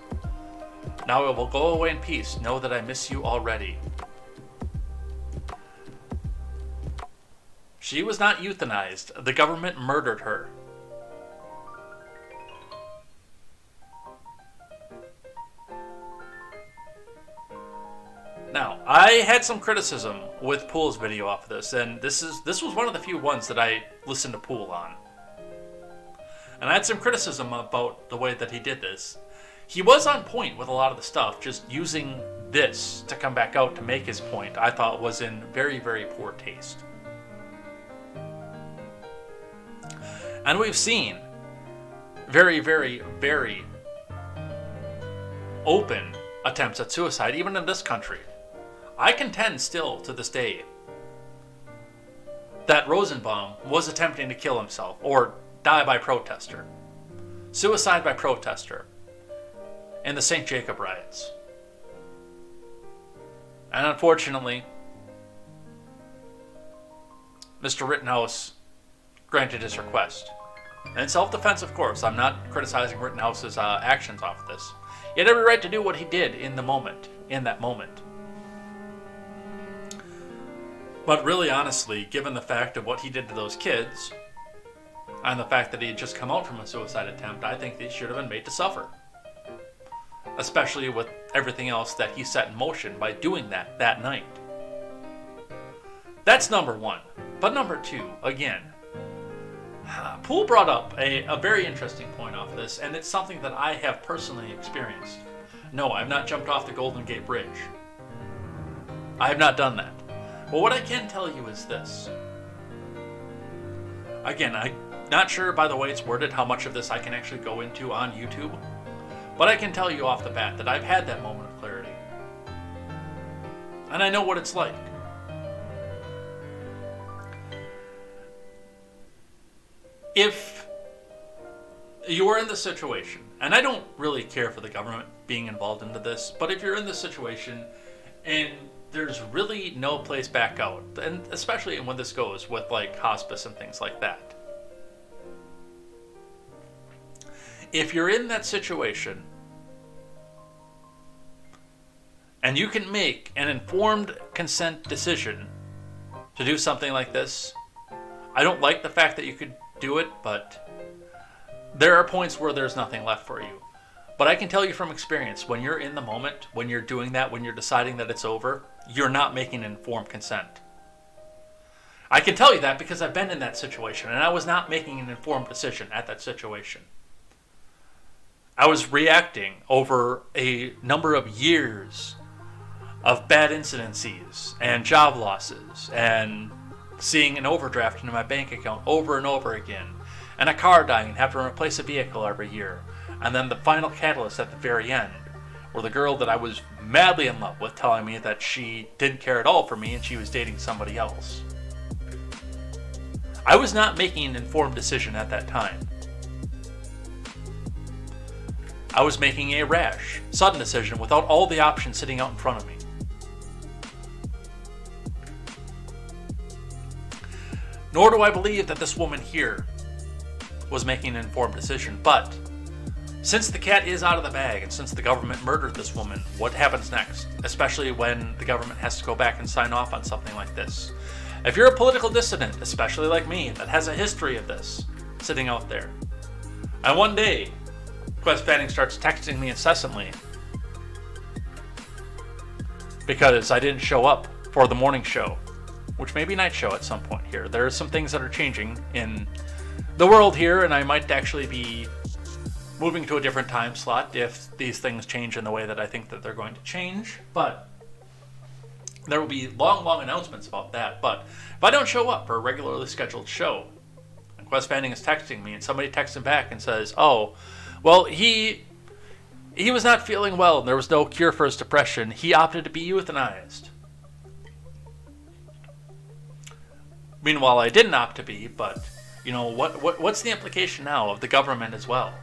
Now I will go away in peace. Know that I miss you already." She was not euthanized. The government murdered her. Now, I had some criticism with Pool's video off of this, and this was one of the few ones that I listened to Pool on. And I had some criticism about the way that he did this. He was on point with a lot of the stuff, just using this to come back out to make his point, I thought was in very, very poor taste. And we've seen very, very, very open attempts at suicide, even in this country. I contend still to this day that Rosenbaum was attempting to kill himself or die by protester. Suicide by protester in the St. Jacob riots. And unfortunately, Mr. Rittenhouse granted his request. And in self-defense, of course, I'm not criticizing Rittenhouse's actions off of this. He had every right to do what he did in the moment, in that moment. But really, honestly, given the fact of what he did to those kids, and the fact that he had just come out from a suicide attempt, I think they should have been made to suffer. Especially with everything else that he set in motion by doing that night. That's number one. But number two, again, Poole brought up a very interesting point off this, and it's something that I have personally experienced. No, I've not jumped off the Golden Gate Bridge. I have not done that. But what I can tell you is this. Again, I'm not sure by the way it's worded how much of this I can actually go into on YouTube, but I can tell you off the bat that I've had that moment of clarity. And I know what it's like. If you are in this situation, and I don't really care for the government being involved into this, but if you're in this situation and there's really no place back out, and especially when this goes with like hospice and things like that. If you're in that situation and you can make an informed consent decision to do something like this, I don't like the fact that you could do it, but there are points where there's nothing left for you. But I can tell you from experience, when you're in the moment, when you're doing that, when you're deciding that it's over, you're not making informed consent. I can tell you that because I've been in that situation, and I was not making an informed decision at that situation. I was reacting over a number of years of bad incidences and job losses and seeing an overdraft into my bank account over and over again, and a car dying and having to replace a vehicle every year, and then the final catalyst at the very end, where the girl that I was madly in love with telling me that she didn't care at all for me and she was dating somebody else. I was not making an informed decision at that time. I was making a rash, sudden decision without all the options sitting out in front of me. Nor do I believe that this woman here was making an informed decision, but since the cat is out of the bag and since the government murdered this woman, what happens next? Especially when the government has to go back and sign off on something like this. If you're a political dissident, especially like me, that has a history of this sitting out there, and one day Quest Fanning starts texting me incessantly because I didn't show up for the morning show, which may be night show at some point here. There are some things that are changing in the world here, and I might actually be moving to a different time slot if these things change in the way that I think that they're going to change. But there will be long announcements about that. But if I don't show up for a regularly scheduled show, and Quest Fanning is texting me, and somebody texts him back and says, oh, well, he was not feeling well, and there was no cure for his depression. He opted to be euthanized. Meanwhile, I didn't opt to be, but, you know, what's the implication now of the government as well?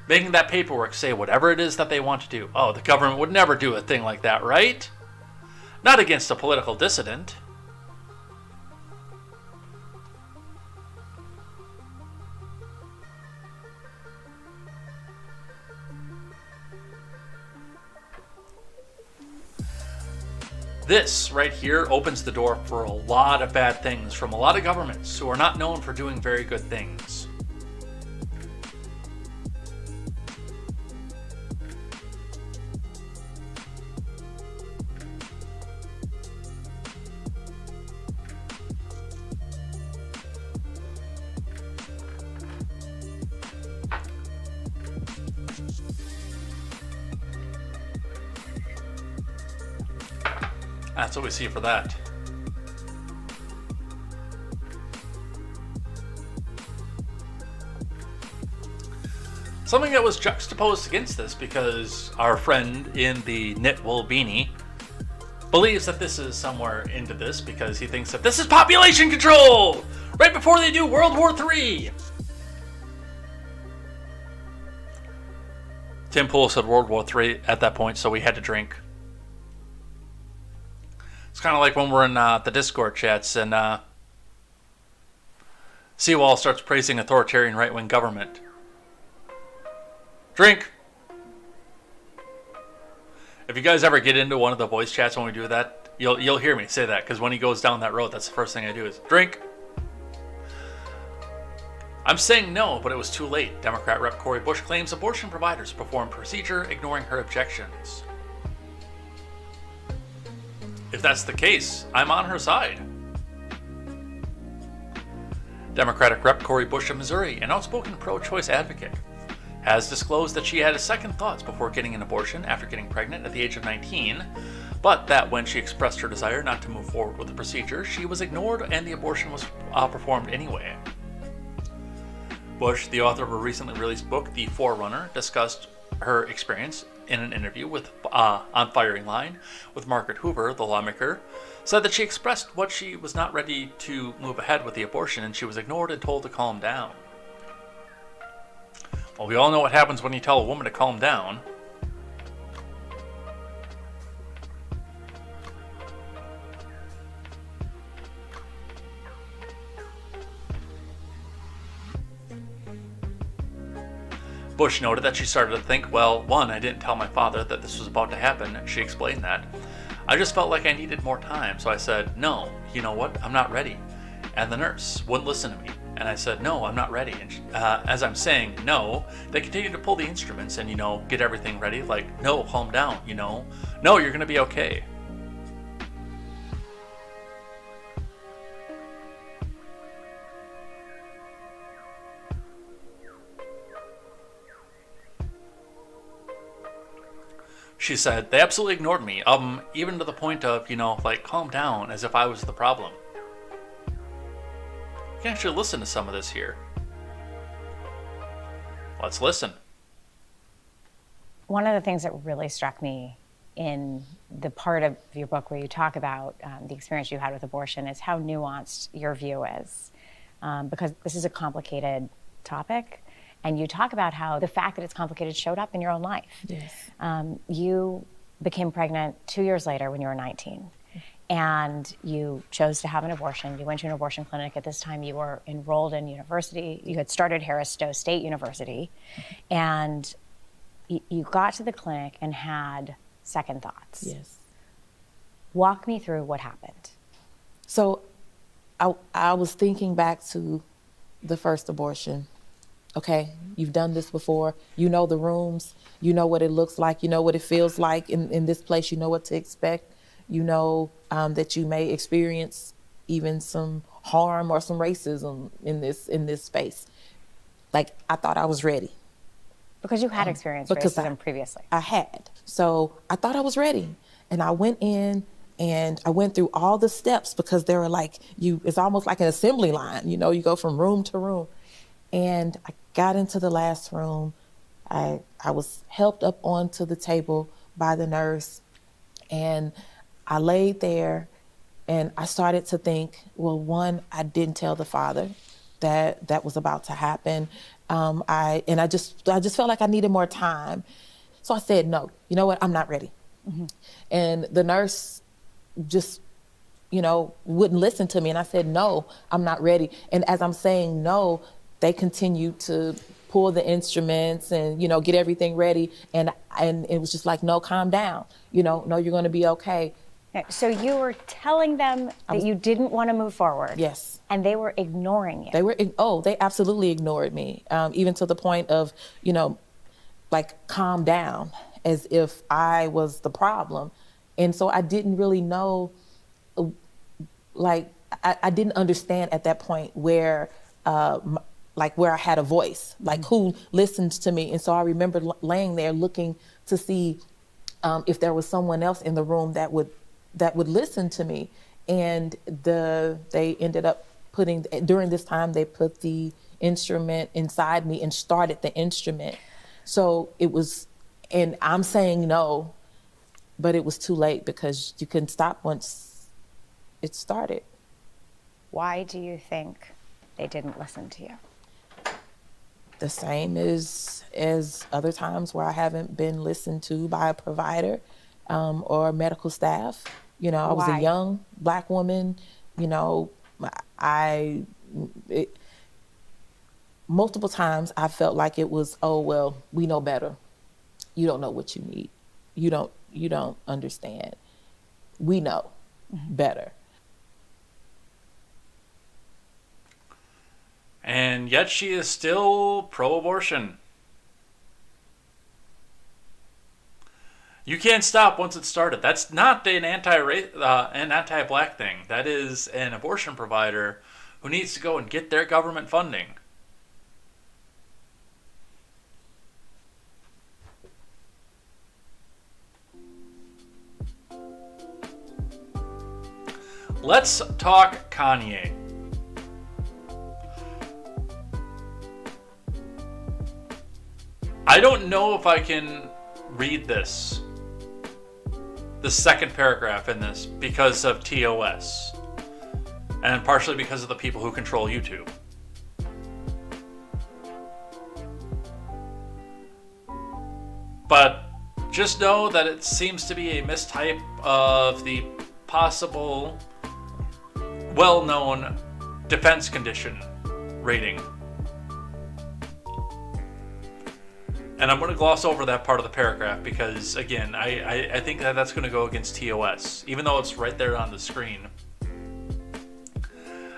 Making that paperwork say whatever it is that they want to do. Oh, the government would never do a thing like that, right? Not against a political dissident. This right here opens the door for a lot of bad things from a lot of governments who are not known for doing very good things. That's what we see for that. Something that was juxtaposed against this, because our friend in the knit wool beanie believes that this is somewhere into this, because he thinks that this is population control right before they do World War III. Tim Pool said World War III at that point, so we had to drink. It's kind of like when we're in the Discord chats and Seawall starts praising authoritarian right-wing government. Drink! If you guys ever get into one of the voice chats when we do that, you'll hear me say that, because when he goes down that road, that's the first thing I do is drink. I'm saying no, but it was too late. Democrat Rep. Cori Bush claims abortion providers performed procedure, ignoring her objections. If that's the case, I'm on her side. Democratic Rep. Cori Bush of Missouri, an outspoken pro-choice advocate, has disclosed that she had second thoughts before getting an abortion after getting pregnant at the age of 19, but that when she expressed her desire not to move forward with the procedure, she was ignored and the abortion was performed anyway. Bush, the author of a recently released book, The Forerunner, discussed her experience in an interview with on Firing Line with Margaret Hoover, the lawmaker, said that she expressed what she was not ready to move ahead with the abortion and she was ignored and told to calm down. Well, we all know what happens when you tell a woman to calm down. Bush noted that she started to think, well, one, I didn't tell my father that this was about to happen. She explained that. I just felt like I needed more time, so I said, no, you know what, I'm not ready. And the nurse wouldn't listen to me. And I said, no, I'm not ready. And she, as I'm saying no, they continued to pull the instruments and, get everything ready. Like, no, calm down, No, you're going to be okay. She said, they absolutely ignored me, even to the point of, calm down, as if I was the problem. You can actually listen to some of this here. Let's listen. One of the things that really struck me in the part of your book where you talk about the experience you had with abortion is how nuanced your view is. Because this is a complicated topic. And you talk about how the fact that it's complicated showed up in your own life. Yes. You became pregnant 2 years later when you were 19. And you chose to have an abortion. You went to an abortion clinic. At this time, you were enrolled in university. You had started Harris Stowe State University. And you got to the clinic and had second thoughts. Yes. Walk me through what happened. So I was thinking back to the first abortion. Okay, you've done this before. You know the rooms. You know what it looks like. You know what it feels like in this place. You know what to expect. You know that you may experience even some harm or some racism in this space. Like, I thought I was ready. Because you had experienced racism previously. I had. So I thought I was ready. And I went in and I went through all the steps because there were it's almost like an assembly line. You go from room to room. And I got into the last room. I was helped up onto the table by the nurse. And I laid there and I started to think, well, one, I didn't tell the father that was about to happen. I just felt like I needed more time. So I said, no, you know what? I'm not ready. Mm-hmm. And the nurse just, wouldn't listen to me. And I said, no, I'm not ready. And as I'm saying no, they continued to pull the instruments and, get everything ready. And it was just like, no, calm down. No, you're going to be okay. So you were telling them that you didn't want to move forward. Yes. And they were ignoring you. They absolutely ignored me. Even to the point of, calm down, as if I was the problem. And so I didn't really know, I didn't understand at that point where I had a voice, who listened to me. And so I remember laying there looking to see if there was someone else in the room that would listen to me. And they ended up during this time, they put the instrument inside me and started the instrument. So it was, and I'm saying no, but it was too late because you couldn't stop once it started. Why do you think they didn't listen to you? The same as other times where I haven't been listened to by a provider or medical staff. You know, I was Why? a young Black woman. You know, multiple times I felt like it was, oh, well, we know better. You don't know what you need. You don't understand. We know better. And yet she is still pro-abortion. You can't stop once it started. That's not an anti-black thing. That is an abortion provider who needs to go and get their government funding. Let's talk Kanye. I don't know if I can read this. The second paragraph in this because of TOS. And partially because of the people who control YouTube. But just know that it seems to be a mistype of the possible well-known defense condition rating. And I'm going to gloss over that part of the paragraph because, again, I think that that's going to go against TOS. Even though it's right there on the screen.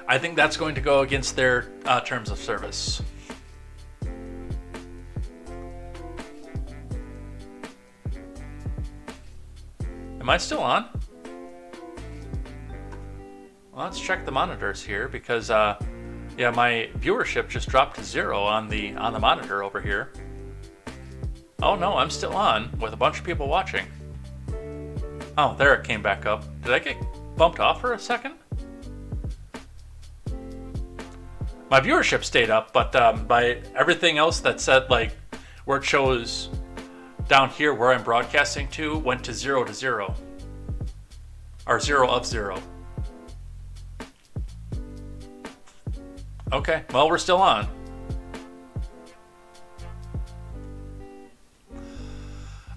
I think that's going to go against their terms of service. Am I still on? Well, let's check the monitors here because, yeah, my viewership just dropped to 0 on the monitor over here. Oh no, I'm still on with a bunch of people watching. Oh, there it came back up. Did I get bumped off for a second? My viewership stayed up, but by everything else that said, like, where it shows down here where I'm broadcasting to, went to 0 to 0. Or 0 of 0. Okay, well, we're still on.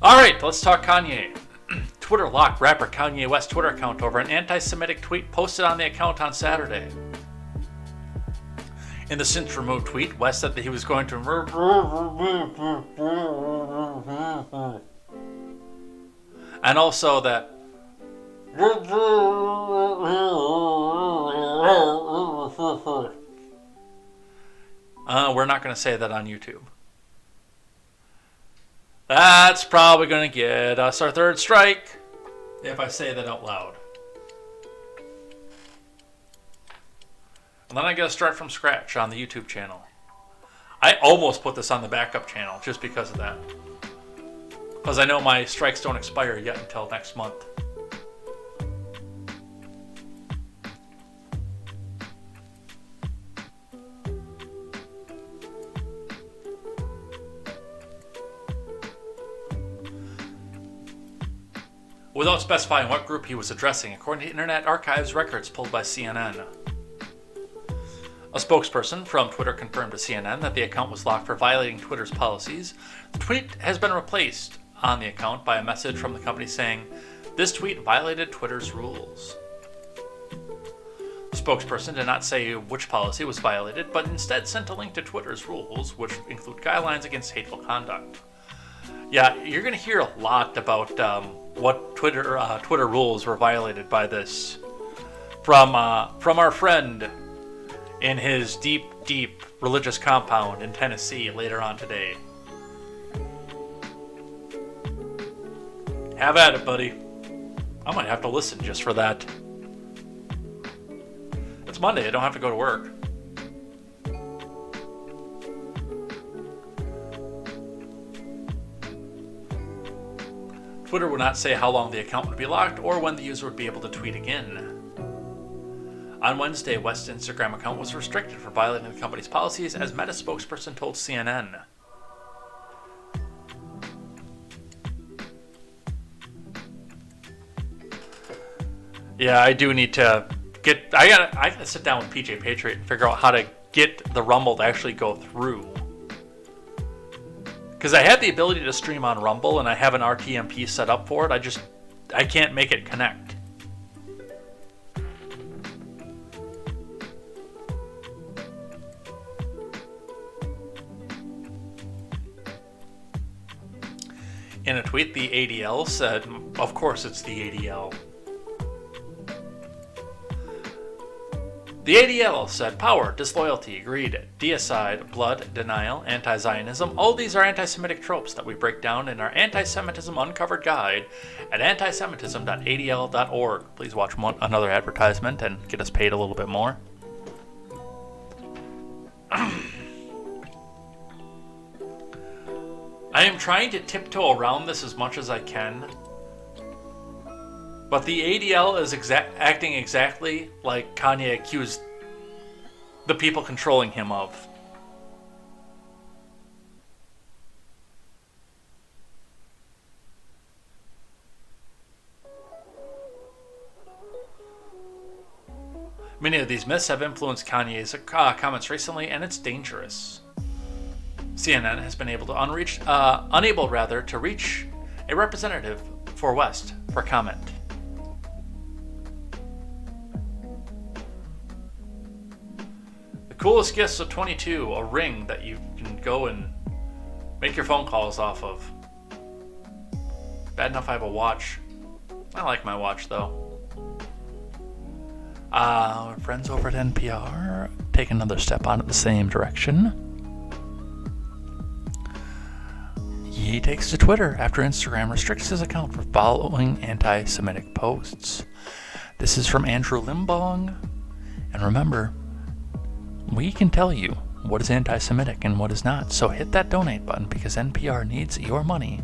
Alright, let's talk Kanye. Twitter locked rapper Kanye West's Twitter account over an anti-Semitic tweet posted on the account on Saturday. In the since removed tweet, West said that he was going to and also that we're not going to say that on YouTube. That's probably going to get us our third strike if I say that out loud. And then I got to start from scratch on the YouTube channel. I almost put this on the backup channel just because of that. Because I know my strikes don't expire yet until next month. Without specifying what group he was addressing, according to Internet Archive's records pulled by CNN. A spokesperson from Twitter confirmed to CNN that the account was locked for violating Twitter's policies. The tweet has been replaced on the account by a message from the company saying, "This tweet violated Twitter's rules." The spokesperson did not say which policy was violated, but instead sent a link to Twitter's rules, which include guidelines against hateful conduct. Yeah, you're going to hear a lot about what Twitter rules were violated by this from our friend in his deep religious compound in Tennessee later on today. Have at it, buddy. I might have to listen just for that. It's Monday. I don't have to go to work. Twitter would not say how long the account would be locked or when the user would be able to tweet again. On Wednesday, West's Instagram account was restricted for violating the company's policies, as Meta spokesperson told CNN. Yeah, I do need to get. I gotta sit down with PJ Patriot and figure out how to get the Rumble to actually go through. Because I have the ability to stream on Rumble and I have an RTMP set up for it. I can't make it connect. In a tweet, the ADL said, of course it's the ADL. The ADL said power, disloyalty, greed, deicide, blood, denial, anti-Zionism. All these are anti-Semitic tropes that we break down in our Anti-Semitism Uncovered Guide at antisemitism.adl.org. Please watch another advertisement and get us paid a little bit more. I am trying to tiptoe around this as much as I can. But the ADL is acting exactly like Kanye accused the people controlling him of. Many of these myths have influenced Kanye's comments recently, and it's dangerous. CNN has been unable to reach a representative for West for comment. The coolest gifts of 22, a ring that you can go and make your phone calls off of. Bad enough I have a watch. I like my watch though. Friends over at NPR take another step on it the same direction. He takes to Twitter after Instagram restricts his account for following anti-Semitic posts. This is from Andrew Limbong. And remember, we can tell you what is anti-Semitic and what is not. So hit that donate button because NPR needs your money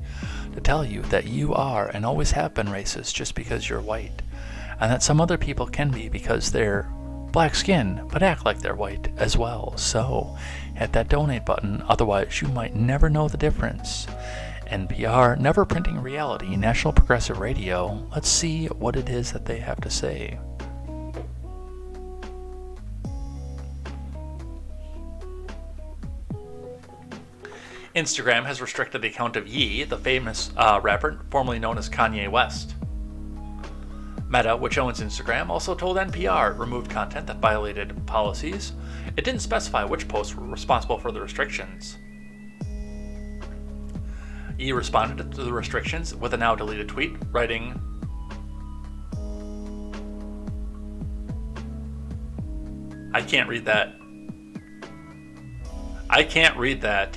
to tell you that you are and always have been racist just because you're white. And that some other people can be because they're black skin, but act like they're white as well. So hit that donate button, otherwise you might never know the difference. NPR, never printing reality, National Progressive Radio. Let's see what it is that they have to say. Instagram has restricted the account of Ye, the famous rapper formerly known as Kanye West. Meta, which owns Instagram, also told NPR it removed content that violated policies. It didn't specify which posts were responsible for the restrictions. Ye responded to the restrictions with a now deleted tweet, writing, I can't read that. I can't read that.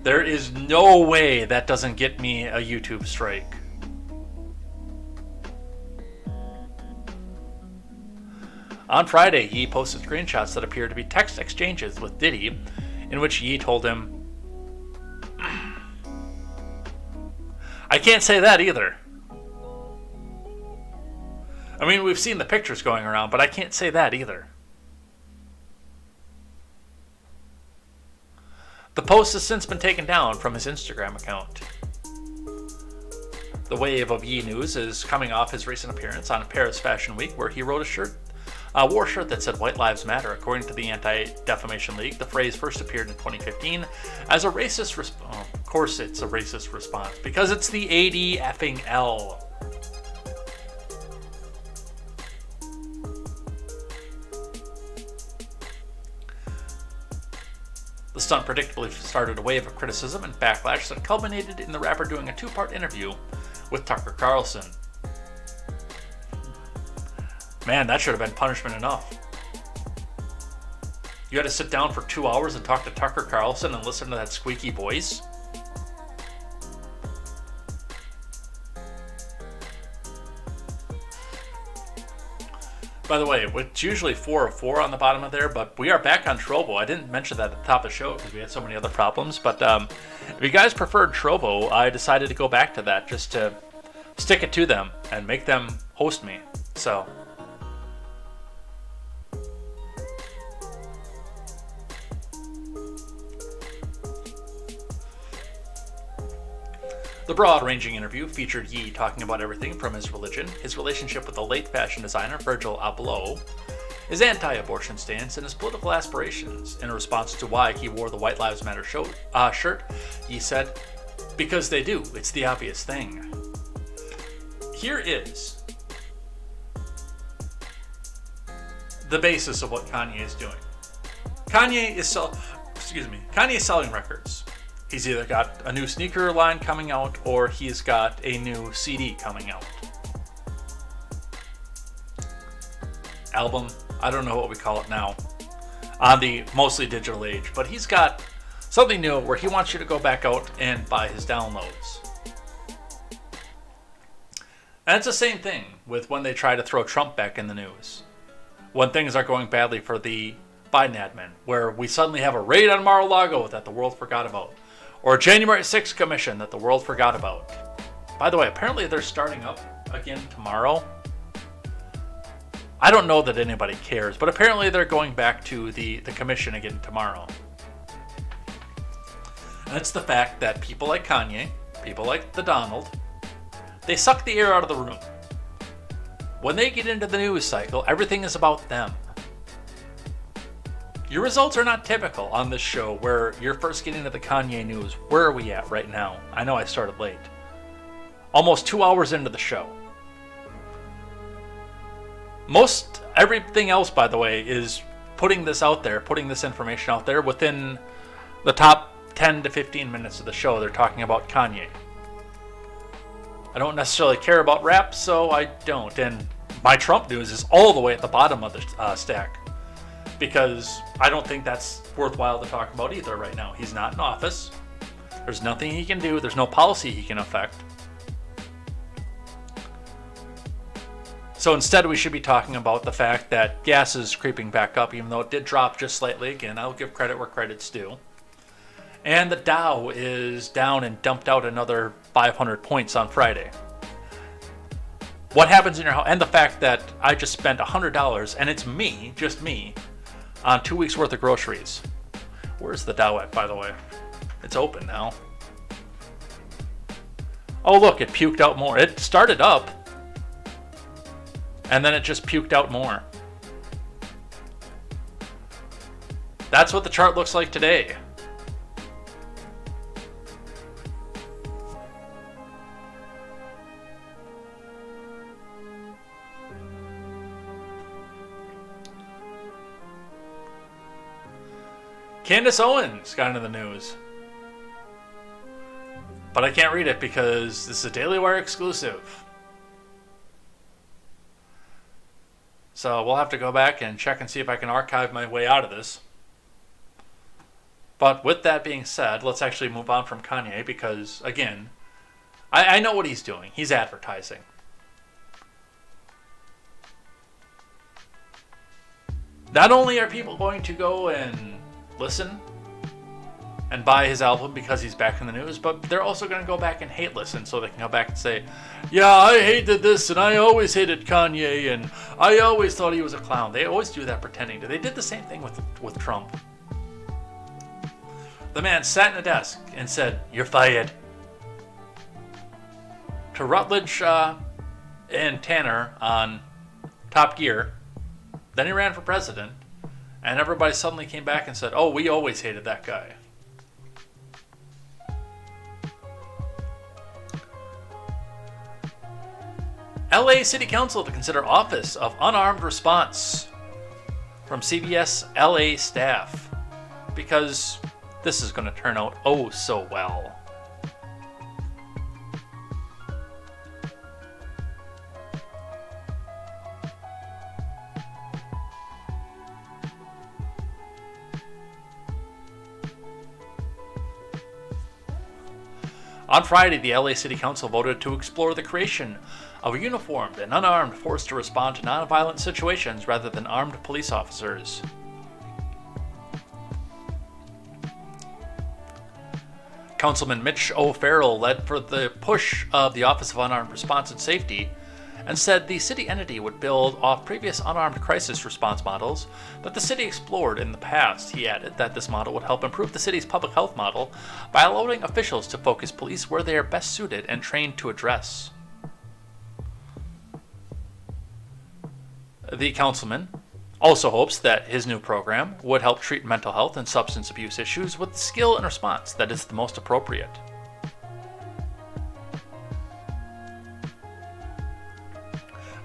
There is no way that doesn't get me a YouTube strike. On Friday, Ye posted screenshots that appear to be text exchanges with Diddy, in which Ye told him, I can't say that either. I mean, we've seen the pictures going around, but I can't say that either. The post has since been taken down from his Instagram account. The wave of Ye news is coming off his recent appearance on Paris Fashion Week, where he wore a shirt that said White Lives Matter. According to the Anti-Defamation League, the phrase first appeared in 2015 as a racist response. Of course it's a racist response, because it's the ADFL. The stunt predictably started a wave of criticism and backlash that culminated in the rapper doing a two-part interview with Tucker Carlson. Man, that should have been punishment enough. You had to sit down for 2 hours and talk to Tucker Carlson and listen to that squeaky voice? By the way, it's usually 404 on the bottom of there, but we are back on Trovo. I didn't mention that at the top of the show because we had so many other problems, but if you guys preferred Trovo, I decided to go back to that just to stick it to them and make them host me. So The broad-ranging interview featured Ye talking about everything from his religion, his relationship with the late fashion designer Virgil Abloh, his anti-abortion stance, and his political aspirations. In response to why he wore the White Lives Matter shirt, Ye said, "Because they do. It's the obvious thing." Here is the basis of what Kanye is doing. Kanye is selling records. He's either got a new sneaker line coming out or he's got a new CD coming out. Album, I don't know what we call it now, on the mostly digital age, but he's got something new where he wants you to go back out and buy his downloads. And it's the same thing with when they try to throw Trump back in the news. When things are going badly for the Biden admin, where we suddenly have a raid on Mar-a-Lago that the world forgot about, or a January 6th commission that the world forgot about. By the way, apparently they're starting up again tomorrow. I don't know that anybody cares, but apparently they're going back to the commission again tomorrow. And it's the fact that people like Kanye, people like the Donald, they suck the air out of the room. When they get into the news cycle, everything is about them. Your results are not typical on this show where you're first getting into the Kanye news. Where are we at right now? I know I started late. Almost 2 hours into the show. Most everything else, by the way, is putting this out there, putting this information out there. Within the top 10 to 15 minutes of the show, they're talking about Kanye. I don't necessarily care about rap, so I don't. And my Trump news is all the way at the bottom of the stack. Because I don't think that's worthwhile to talk about either right now. He's not in office. There's nothing he can do. There's no policy he can affect. So instead we should be talking about the fact that gas is creeping back up, even though it did drop just slightly. Again, I'll give credit where credit's due. And the Dow is down and dumped out another 500 points on Friday. What happens in your house? And the fact that I just spent $100, and it's me, just me, on 2 weeks worth of groceries. Where's the Dow at, by the way? It's open now. Oh look, it puked out more. It started up, and then it just puked out more. That's what the chart looks like today. Candace Owens got into the news. But I can't read it because this is a Daily Wire exclusive. So we'll have to go back and check and see if I can archive my way out of this. But with that being said, let's actually move on from Kanye because, again, I know what he's doing. He's advertising. Not only are people going to go and listen and buy his album because he's back in the news, but they're also going to go back and hate listen so they can go back and say, yeah, I hated this and I always hated Kanye and I always thought he was a clown. They always do that pretending to. They did the same thing with Trump. The man sat in a desk and said, "You're fired." To Rutledge and Tanner on Top Gear. Then he ran for president. And everybody suddenly came back and said, oh, we always hated that guy. LA City Council to consider Office of Unarmed Response from CBS LA staff. Because this is going to turn out oh so well. On Friday, the LA City Council voted to explore the creation of a uniformed and unarmed force to respond to nonviolent situations rather than armed police officers. Councilman Mitch O'Farrell led for the push of the Office of Unarmed Response and Safety and said the city entity would build off previous unarmed crisis response models that the city explored in the past. He added that this model would help improve the city's public health model by allowing officials to focus police where they are best suited and trained to address. The councilman also hopes that his new program would help treat mental health and substance abuse issues with the skill and response that is the most appropriate.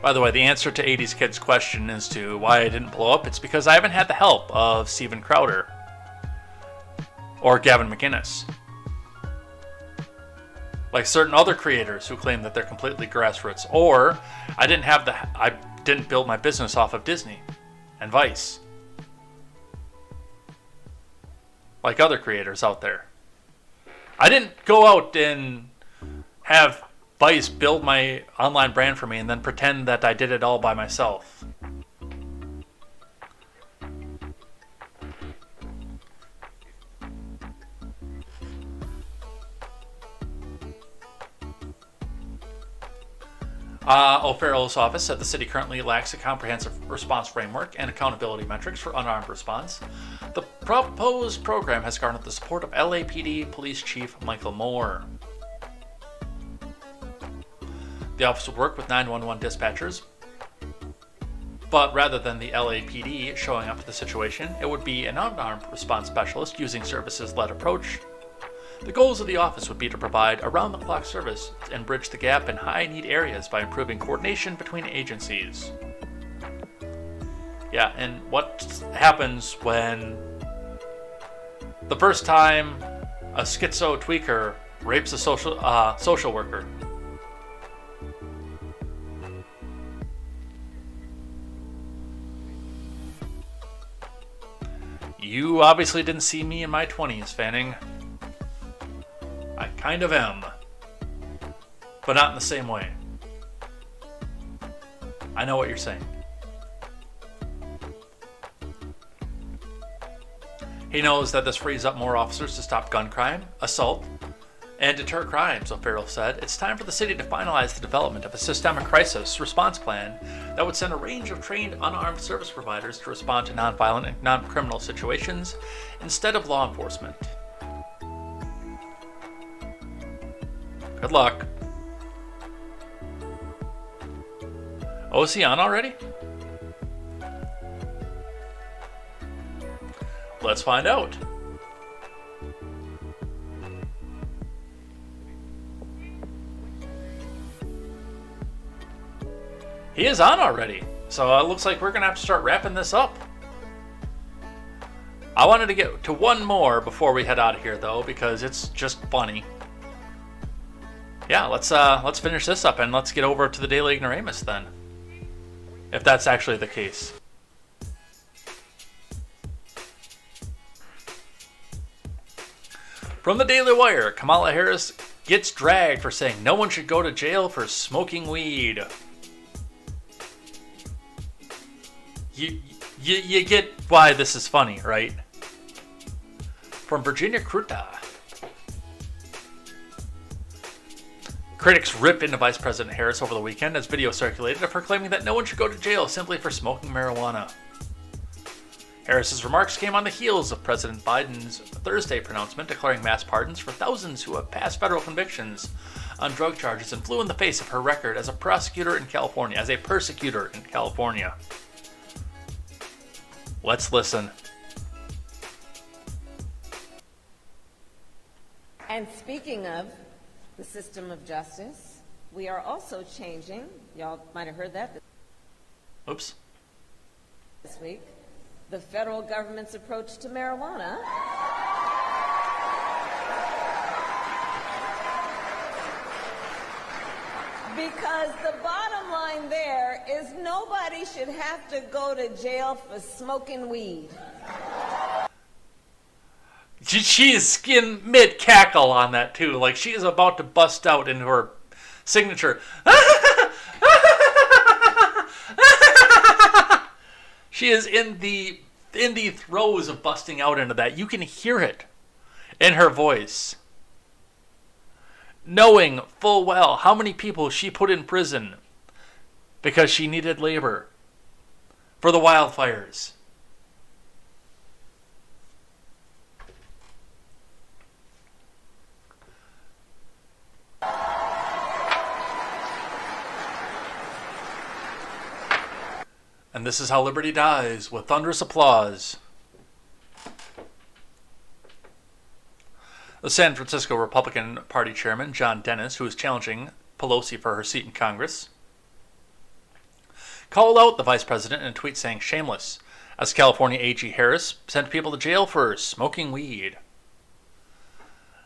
By the way, the answer to 80s Kid's question as to why I didn't blow up, it's because I haven't had the help of Steven Crowder or Gavin McInnes. Like certain other creators who claim that they're completely grassroots, or I didn't build my business off of Disney and Vice. Like other creators out there. I didn't go out and have Vice build my online brand for me and then pretend that I did it all by myself. O'Farrell's office said the city currently lacks a comprehensive response framework and accountability metrics for unarmed response. The proposed program has garnered the support of LAPD Police Chief Michael Moore. The office would work with 911 dispatchers, but rather than the LAPD showing up to the situation, it would be an unarmed response specialist using services-led approach. The goals of the office would be to provide around-the-clock service and bridge the gap in high-need areas by improving coordination between agencies. Yeah, and what happens when the first time a schizo tweaker rapes a social worker? You obviously didn't see me in my 20s, Fanning. I kind of am. But not in the same way. I know what you're saying. He knows that this frees up more officers to stop gun crime, assault, and deter crimes, O'Farrell said. It's time for the city to finalize the development of a systemic crisis response plan that would send a range of trained unarmed service providers to respond to nonviolent and non-criminal situations instead of law enforcement. Good luck. Oh, is he on already? Let's find out. He is on already, so it looks like we're gonna have to start wrapping this up. I wanted to get to one more before we head out of here, though, because it's just funny. Yeah, let's finish this up and let's get over to the Daily Ignoramus then, if that's actually the case. From the Daily Wire, Kamala Harris gets dragged for saying no one should go to jail for smoking weed. You get why this is funny, right? From Virginia Kruta. Critics rip into Vice President Harris over the weekend as video circulated of her claiming that no one should go to jail simply for smoking marijuana. Harris's remarks came on the heels of President Biden's Thursday pronouncement declaring mass pardons for thousands who have passed federal convictions on drug charges and flew in the face of her record as a persecutor in California. Let's listen. And speaking of the system of justice, we are also changing, y'all might have heard that Oops. this week, the federal government's approach to marijuana. Because the bottom line there is nobody should have to go to jail for smoking weed. She is in mid-cackle on that, too. Like, she is about to bust out into her signature. She is in the throes of busting out into that. You can hear it in her voice. Knowing full well how many people she put in prison because she needed labor for the wildfires. And this is how liberty dies, with thunderous applause. The San Francisco Republican Party chairman, John Dennis, who is challenging Pelosi for her seat in Congress, called out the vice president in a tweet saying, "Shameless," as California AG Harris sent people to jail for smoking weed.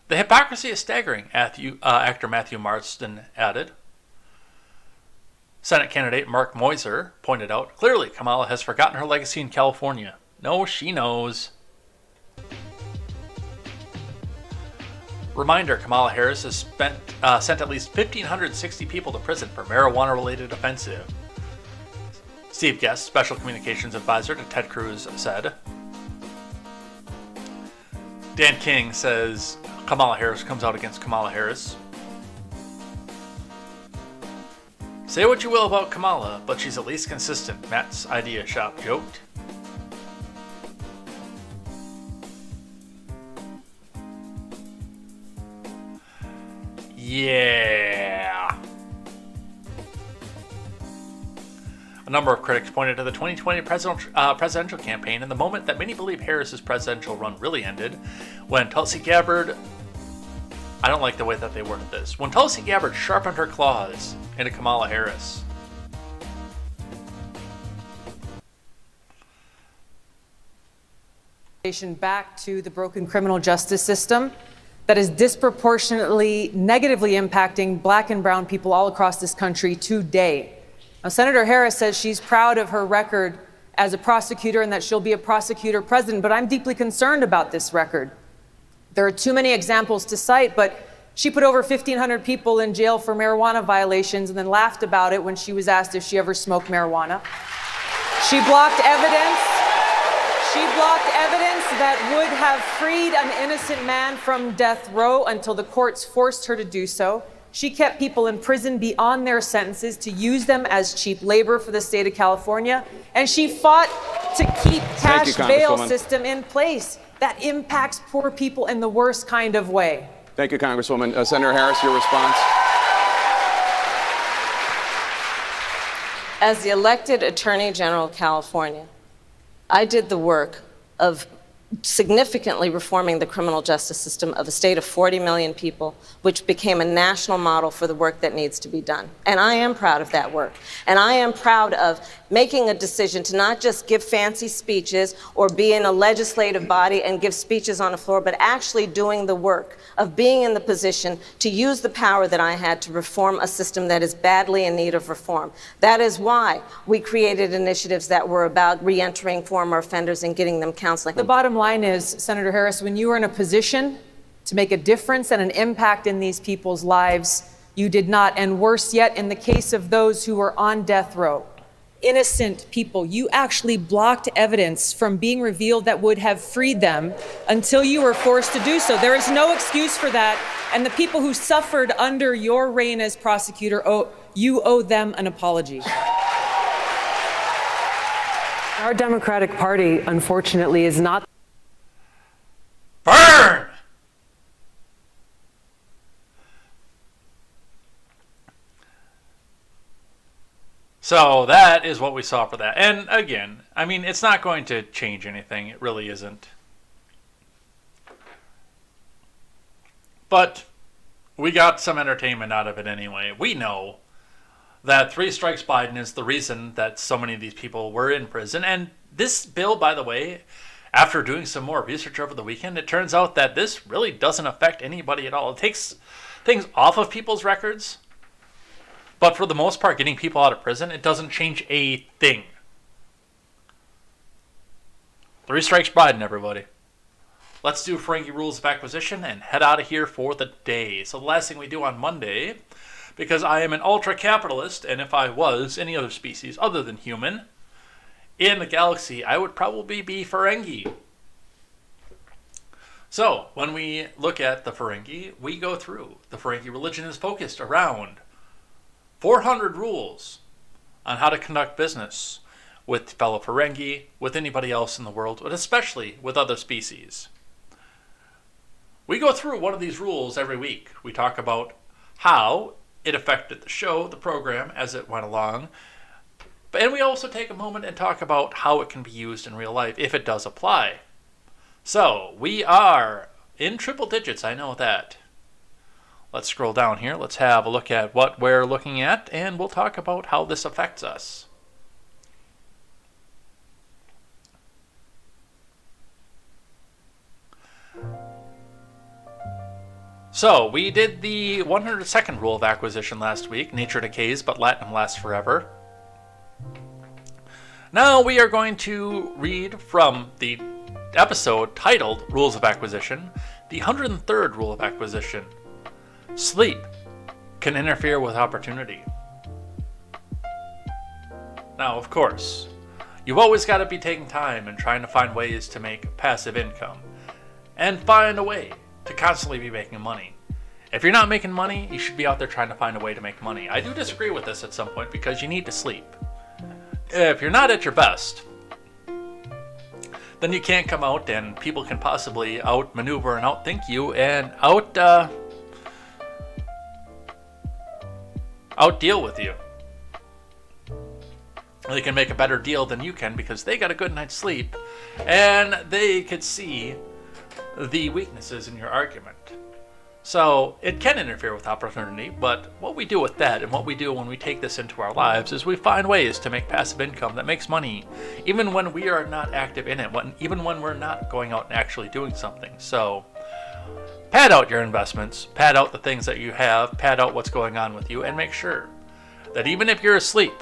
The hypocrisy is staggering, actor Matthew Marsden added. Senate candidate Mark Moiser pointed out, "Clearly, Kamala has forgotten her legacy in California." No, she knows. Reminder, Kamala Harris has sent at least 1,560 people to prison for marijuana-related offenses. Steve Guest, Special Communications Advisor to Ted Cruz, said. Dan King says Kamala Harris comes out against Kamala Harris. Say what you will about Kamala, but she's at least consistent, Matt's Idea Shop joked. Yeah. A number of critics pointed to the 2020 presidential campaign and the moment that many believe Harris's presidential run really ended when Tulsi Gabbard... I don't like the way that they worded this. When Tulsi Gabbard sharpened her claws into Kamala Harris. Back to the broken criminal justice system that is disproportionately negatively impacting black and brown people all across this country today. Now, Senator Harris says she's proud of her record as a prosecutor and that she'll be a prosecutor president, but I'm deeply concerned about this record. There are too many examples to cite, but she put over 1,500 people in jail for marijuana violations and then laughed about it when she was asked if she ever smoked marijuana. She blocked evidence. She blocked evidence that would have freed an innocent man from death row until the courts forced her to do so. She kept people in prison beyond their sentences to use them as cheap labor for the state of California. And she fought to keep cash bail system in place that impacts poor people in the worst kind of way. Thank you, Congresswoman. Senator Harris, your response. As the elected Attorney General of California, I did the work of significantly reforming the criminal justice system of a state of 40 million people, which became a national model for the work that needs to be done. And I am proud of that work. And I am proud of making a decision to not just give fancy speeches or be in a legislative body and give speeches on the floor, but actually doing the work of being in the position to use the power that I had to reform a system that is badly in need of reform. That is why we created initiatives that were about reentering former offenders and getting them counseling. The bottom line is, Senator Harris, when you are in a position to make a difference and an impact in these people's lives, you did not. And worse yet, in the case of those who were on death row, innocent people, you actually blocked evidence from being revealed that would have freed them until you were forced to do so. There is no excuse for that. And the people who suffered under your reign as prosecutor, you owe them an apology. Our Democratic Party, unfortunately, is not. Burn! So that is what we saw for that. And again, I mean, it's not going to change anything. It really isn't. But we got some entertainment out of it anyway. We know that 3 strikes Biden is the reason that so many of these people were in prison. And this bill, by the way, after doing some more research over the weekend, it turns out that this really doesn't affect anybody at all. It takes things off of people's records. But for the most part, getting people out of prison, it doesn't change a thing. 3 strikes Biden, everybody. Let's do Ferengi Rules of Acquisition and head out of here for the day. So the last thing we do on Monday, because I am an ultra-capitalist, and if I was any other species other than human in the galaxy, I would probably be Ferengi. So when we look at the Ferengi, we go through. The Ferengi religion is focused around 400 rules on how to conduct business with fellow Ferengi, with anybody else in the world, but especially with other species. We go through one of these rules every week. We talk about how it affected the show, the program, as it went along. And we also take a moment and talk about how it can be used in real life, if it does apply. So, we are in triple digits, I know that. Let's scroll down here. Let's have a look at what we're looking at, and we'll talk about how this affects us. So, we did the 102nd rule of acquisition last week. Nature decays, but Latinum lasts forever. Now we are going to read from the episode titled Rules of Acquisition, the 103rd rule of acquisition. Sleep can interfere with opportunity. Now, of course, you've always got to be taking time and trying to find ways to make passive income and find a way to constantly be making money. If you're not making money, you should be out there trying to find a way to make money. I do disagree with this at some point because you need to sleep. If you're not at your best, then you can't come out and people can possibly outmaneuver and outthink you and outdeal with you. They can make a better deal than you can because they got a good night's sleep and they could see the weaknesses in your argument. So it can interfere with opportunity, but what we do with that and what we do when we take this into our lives is we find ways to make passive income that makes money, even when we are not active in it, even when we're not going out and actually doing something. So pad out your investments, pad out the things that you have, pad out what's going on with you, and make sure that even if you're asleep,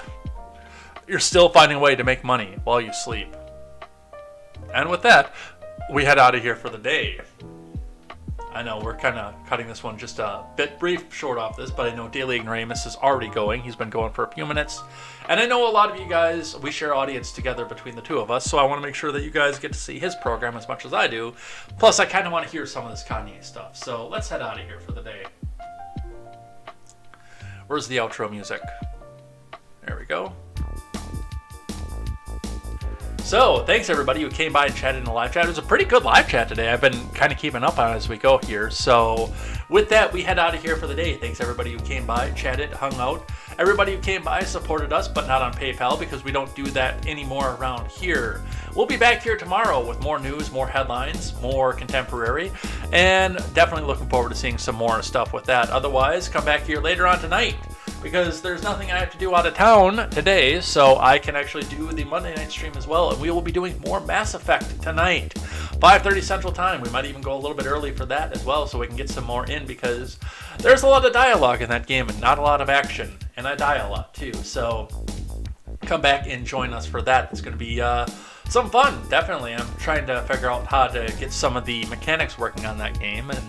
you're still finding a way to make money while you sleep. And with that, we head out of here for the day. I know we're kind of cutting this one just a bit brief short off this, but I know Daily Ignoramus is already going. He's been going for a few minutes. And I know a lot of you guys, we share audience together between the two of us, so I want to make sure that you guys get to see his program as much as I do. Plus, I kind of want to hear some of this Kanye stuff. So let's head out of here for the day. Where's the outro music? There we go. So, thanks everybody who came by and chatted in the live chat. It was a pretty good live chat today. I've been kind of keeping up on it as we go here. So, with that, we head out of here for the day. Thanks everybody who came by, chatted, hung out. Everybody who came by supported us, but not on PayPal because we don't do that anymore around here. We'll be back here tomorrow with more news, more headlines, more contemporary, and definitely looking forward to seeing some more stuff with that. Otherwise, come back here later on tonight, because there's nothing I have to do out of town today, so I can actually do the Monday night stream as well, and we will be doing more Mass Effect tonight, 5:30 Central Time. We might even go a little bit early for that as well, so we can get some more in, because there's a lot of dialogue in that game and not a lot of action, and I die a lot too, so come back and join us for that. It's going to be some fun, definitely. I'm trying to figure out how to get some of the mechanics working on that game, and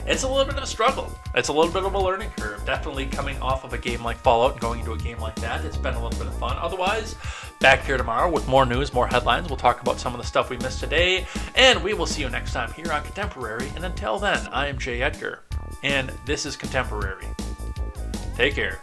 it's a little bit of a struggle. It's a little bit of a learning curve. Definitely coming off of a game like Fallout and going into a game like that, it's been a little bit of fun. Otherwise, back here tomorrow with more news, more headlines. We'll talk about some of the stuff we missed today, and we will see you next time here on Contemporary. And until then, I am Jay Edgar, and this is Contemporary. Take care.